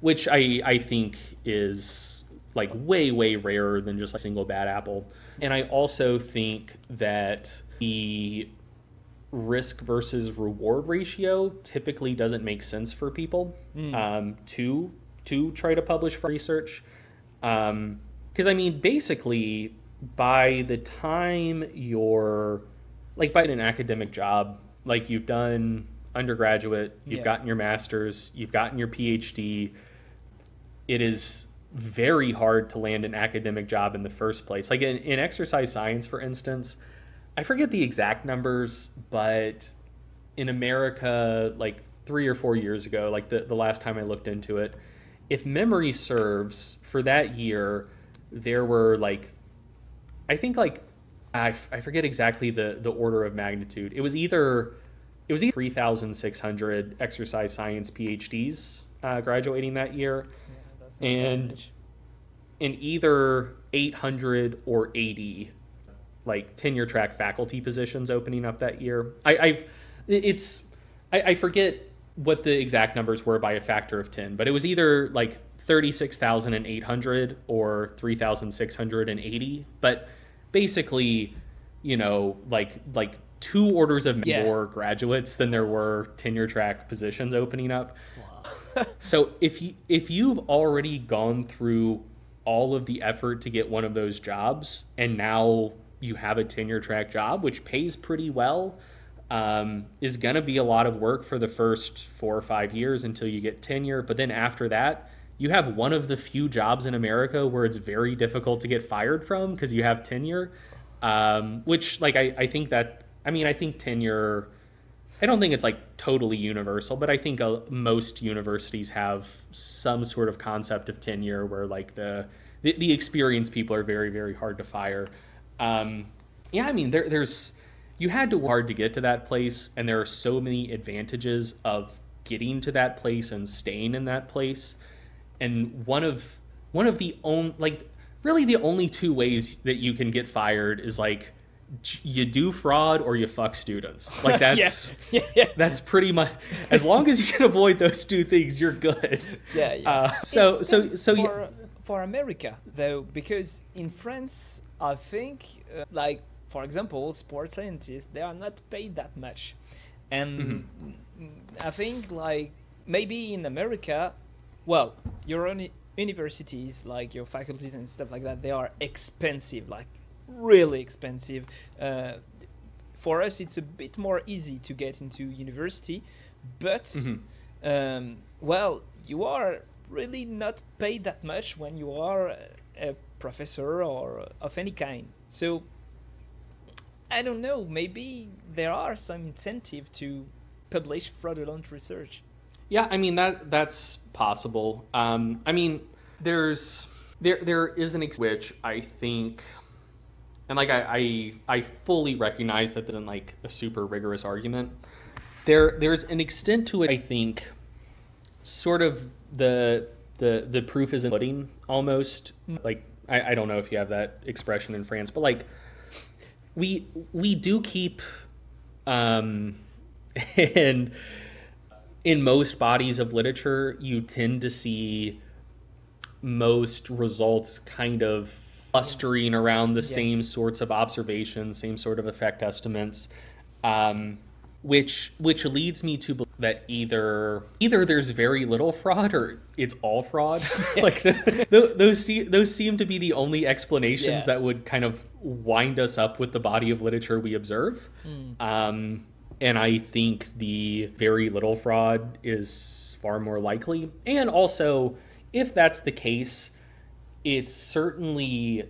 which I think is like way rarer than just a single bad apple. And I also think that the risk versus reward ratio typically doesn't make sense for people to try to publish for research, because I mean, basically by the time you're like by an academic job, like you've done undergraduate, you've gotten your master's, you've gotten your PhD, it is very hard to land an academic job in the first place. Like in exercise science, for instance, I forget the exact numbers, but in America, like 3 or 4 years ago, like the last time I looked into it, if memory serves, for that year, there were like, I think like, I forget exactly the order of magnitude. It was either 3,600 exercise science PhDs graduating that year, and either 800 or 80 like tenure track faculty positions opening up that year. I forget what the exact numbers were by a factor of 10, but it was either like 36,800 or 3,680. But basically, you know, like 2 orders of more graduates than there were tenure track positions opening up. Wow. So if you've already gone through all of the effort to get one of those jobs, and now you have a tenure track job, which pays pretty well, is going to be a lot of work for the first 4 or 5 years until you get tenure. But then after that, you have one of the few jobs in America where it's very difficult to get fired from because you have tenure, which like I think tenure, I don't think it's like totally universal, but I think most universities have some sort of concept of tenure where like the experienced people are very, very hard to fire. I mean, there's you had to work hard to get to that place, and there are so many advantages of getting to that place and staying in that place. And one of the only, like, really the only 2 ways that you can get fired is like you do fraud or you fuck students. Like that's that's pretty much, as long as you can avoid those 2 things, you're good. For America though, because in France, I think like for example, sports scientists, they are not paid that much, and I think like maybe in America, well, your own universities, like your faculties and stuff like that, they are expensive, like really expensive. For us, it's a bit more easy to get into university, but well, you are really not paid that much when you are a professor or of any kind. So I don't know, maybe there are some incentive to publish fraudulent research. Yeah, I mean that's possible. I mean, there is which I think, and like I fully recognize that this isn't like a super rigorous argument. There's an extent to it, I think, sort of the proof is in the pudding almost. Like I don't know if you have that expression in France, but like we do keep and in most bodies of literature, you tend to see most results kind of clustering around the same sorts of observations, same sort of effect estimates, which leads me to believe that either there's very little fraud or it's all fraud. Like those seem to be the only explanations that would kind of wind us up with the body of literature we observe. And I think the very little fraud is far more likely. And also, if that's the case, it's certainly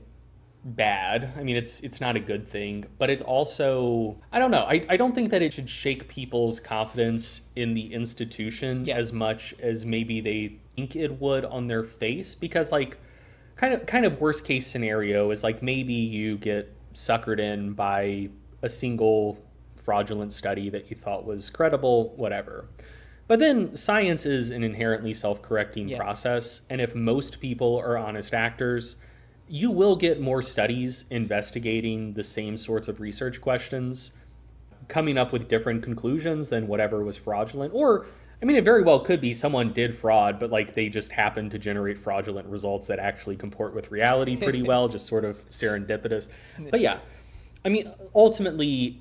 bad. I mean, it's not a good thing, but it's also, I don't know. I don't think that it should shake people's confidence in the institution as much as maybe they think it would on their face, because like kind of worst case scenario is like maybe you get suckered in by a single fraudulent study that you thought was credible, whatever. But then science is an inherently self-correcting process, and if most people are honest actors, you will get more studies investigating the same sorts of research questions, coming up with different conclusions than whatever was fraudulent. Or, I mean, it very well could be someone did fraud, but like they just happened to generate fraudulent results that actually comport with reality pretty well, just sort of serendipitous. But yeah, I mean, ultimately,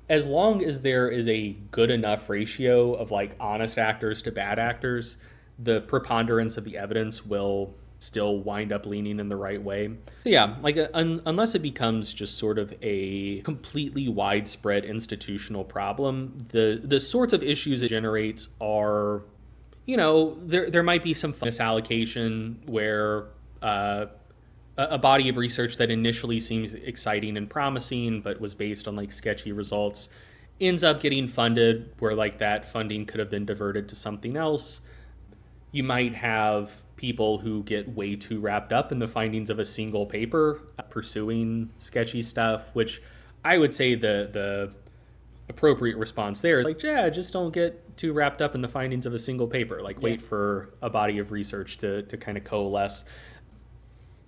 as long as there is a good enough ratio of like honest actors to bad actors, the preponderance of the evidence will still wind up leaning in the right way. So yeah, like unless it becomes just sort of a completely widespread institutional problem, the sorts of issues it generates are, you know, there might be some misallocation where a body of research that initially seems exciting and promising but was based on like sketchy results ends up getting funded where like that funding could have been diverted to something else. You might have people who get way too wrapped up in the findings of a single paper pursuing sketchy stuff, which I would say the appropriate response there is like, yeah, just don't get too wrapped up in the findings of a single paper. Like wait for a body of research to kind of coalesce.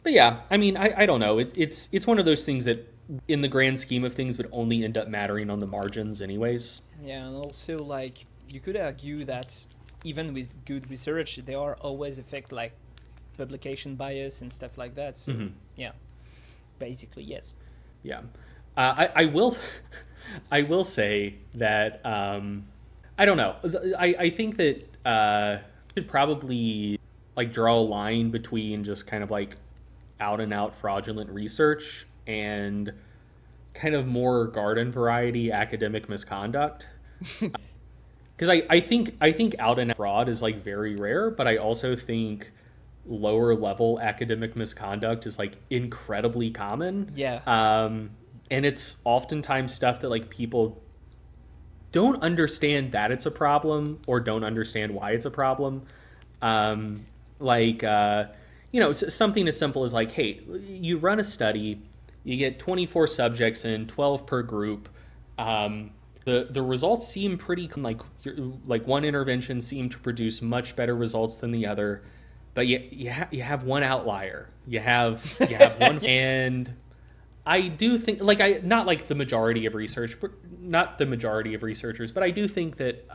But yeah, I mean, I don't know. It's one of those things that in the grand scheme of things would only end up mattering on the margins anyways. Yeah, and also like you could argue that even with good research, there are always effects like publication bias and stuff like that. So yeah, basically yes. Yeah, I will say that I don't know. I think that should probably like draw a line between just kind of like out and out fraudulent research and kind of more garden variety academic misconduct. Because I think out and out fraud is like very rare, but I also think lower level academic misconduct is like incredibly common. Yeah. And it's oftentimes stuff that like people don't understand that it's a problem or don't understand why it's a problem. You know, something as simple as like, hey, you run a study, you get 24 subjects in, 12 per group. The results seem pretty like one intervention seemed to produce much better results than the other, but you have one outlier. You have one, and I do think not like the majority of research, not the majority of researchers, but I do think that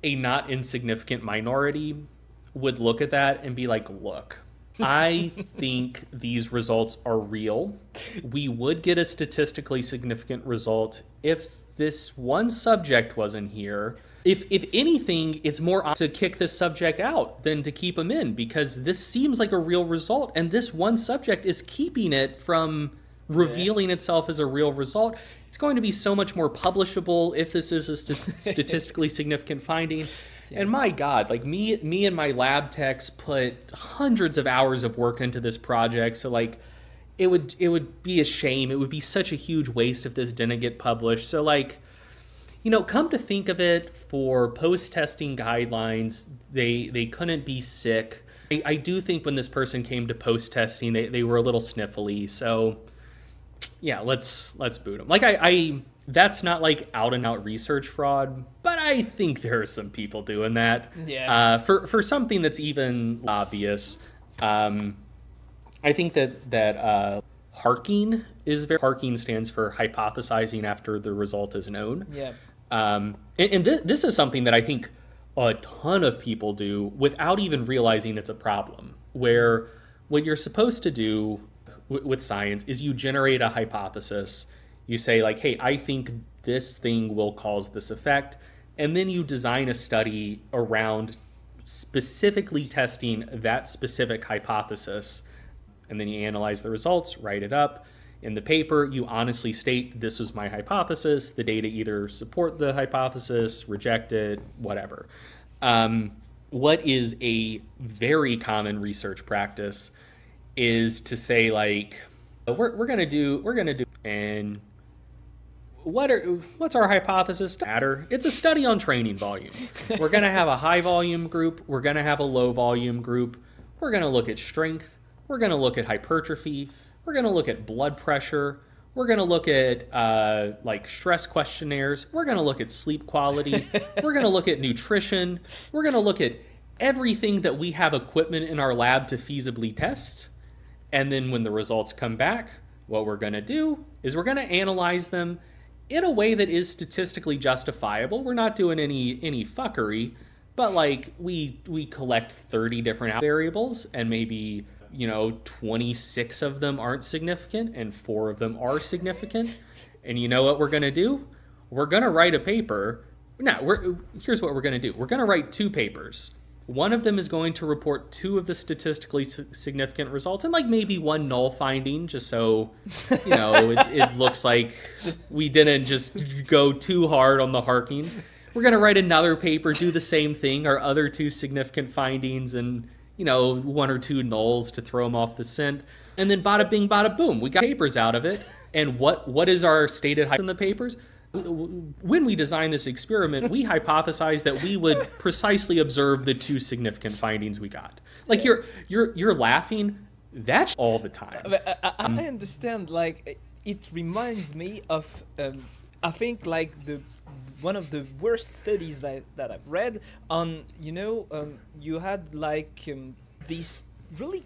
a not insignificant minority would look at that and be like, look, I think these results are real. We would get a statistically significant result if this one subject wasn't here. If anything, it's more to kick this subject out than to keep him in, because this seems like a real result, and this one subject is keeping it from revealing itself as a real result. It's going to be so much more publishable if this is a statistically significant finding. Yeah. And my God, like me and my lab techs put hundreds of hours of work into this project. So like it would be a shame. It would be such a huge waste if this didn't get published. So like, you know, come to think of it, for post-testing guidelines, they couldn't be sick. I do think when this person came to post-testing, they were a little sniffly. So yeah, let's boot them. Like I that's not like out and out research fraud, but I think there are some people doing that. Yeah. For something that's even obvious. I think that harking is very. Harking stands for hypothesizing after the result is known. Yeah. And this is something that I think a ton of people do without even realizing it's a problem. where what you're supposed to do with science is you generate a hypothesis. You say like, hey, I think this thing will cause this effect. And then you design a study around specifically testing that specific hypothesis. And then you analyze the results, write it up. In the paper, you honestly state, this was my hypothesis. The data either support the hypothesis, reject it, whatever. What is a very common research practice is to say like, we're gonna do, and what's our hypothesis? Matter. It's a study on training volume. We're gonna have a high volume group. We're gonna have a low volume group. We're gonna look at strength. We're gonna look at hypertrophy. We're gonna look at blood pressure. We're gonna look at like stress questionnaires. We're gonna look at sleep quality. We're gonna look at nutrition. We're gonna look at everything that we have equipment in our lab to feasibly test. And then when the results come back, what we're gonna do is we're gonna analyze them in a way that is statistically justifiable. We're not doing any fuckery, but like we collect 30 different variables and maybe 26 of them aren't significant and 4 of them are significant. And you know what we're gonna do? We're gonna write a paper. Here's what we're gonna do. We're gonna write 2 papers. One of them is going to report 2 of the statistically significant results and like maybe 1 null finding, just so, it looks like we didn't just go too hard on the harking. We're going to write another paper, do the same thing, our other 2 significant findings and, 1 or 2 nulls to throw them off the scent. And then bada bing, bada boom, we got papers out of it. And what is our stated hypothesis in the papers? When we designed this experiment, we hypothesized that we would precisely observe the 2 significant findings we got. Like you're laughing. That's all the time. I understand. Like it reminds me of I think like one of the worst studies that I've read on you had like this really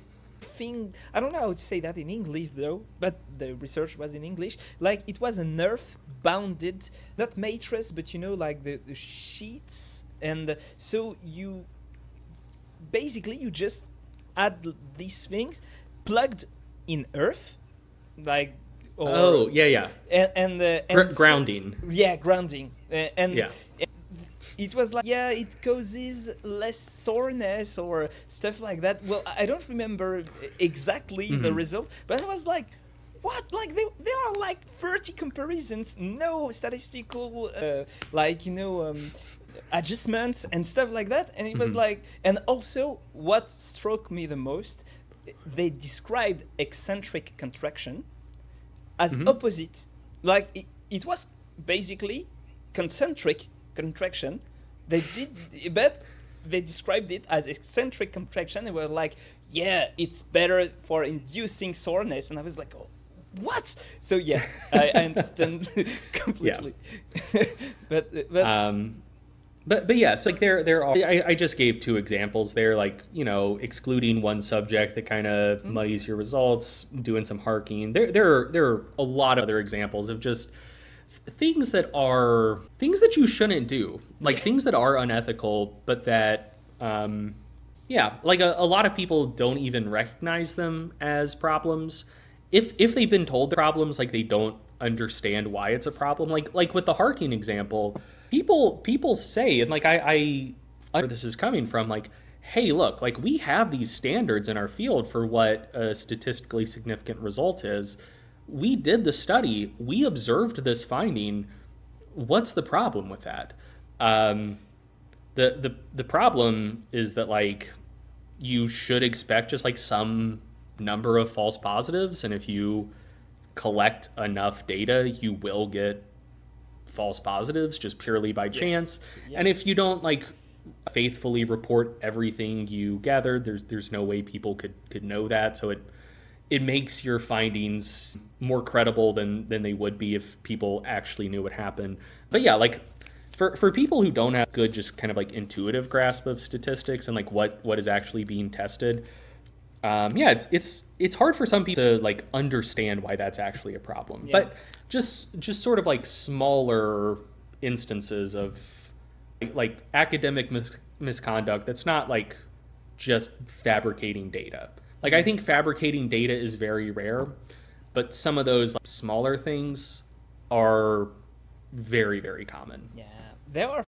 thing, I don't know how to say that in English though, but the research was in English. Like it was a nerve bounded, not matrix, but like the sheets, and so you basically you just add these things plugged in earth, like and grounding. Yeah, grounding, it was like, it causes less soreness or stuff like that. Well, I don't remember exactly the result, but I was like, what? Like there are like 30 comparisons, no statistical, adjustments and stuff like that. And it was like, and also what struck me the most, they described eccentric contraction as opposite. Like it was basically concentric contraction. But they described it as eccentric contraction. They were like, it's better for inducing soreness. And I was like, oh, what? So yes, I understand completely. But yes, like there are. I just gave 2 examples there, like excluding one subject that kind of muddies your results, doing some harking. There are a lot of other examples of just things that you shouldn't do, like things that are unethical, but that like a lot of people don't even recognize them as problems. If they've been told the problems, like they don't understand why it's a problem. Like with the harking example, people say, and like I where this is coming from, like, hey, look, like we have these standards in our field for what a statistically significant result is. We did the study. We observed this finding. What's the problem with that? The problem is that like you should expect just like some number of false positives, and if you collect enough data, you will get false positives just purely by chance. Yeah. And if you don't like faithfully report everything you gathered, there's no way people could know that. So it makes your findings more credible than they would be if people actually knew what happened. But yeah, like for people who don't have good, just kind of like intuitive grasp of statistics and like what is actually being tested, it's hard for some people to like understand why that's actually a problem. Yeah. But just sort of like smaller instances of like academic misconduct that's not like just fabricating data. Like, I think fabricating data is very rare, but some of those smaller things are very, very common. Yeah, there are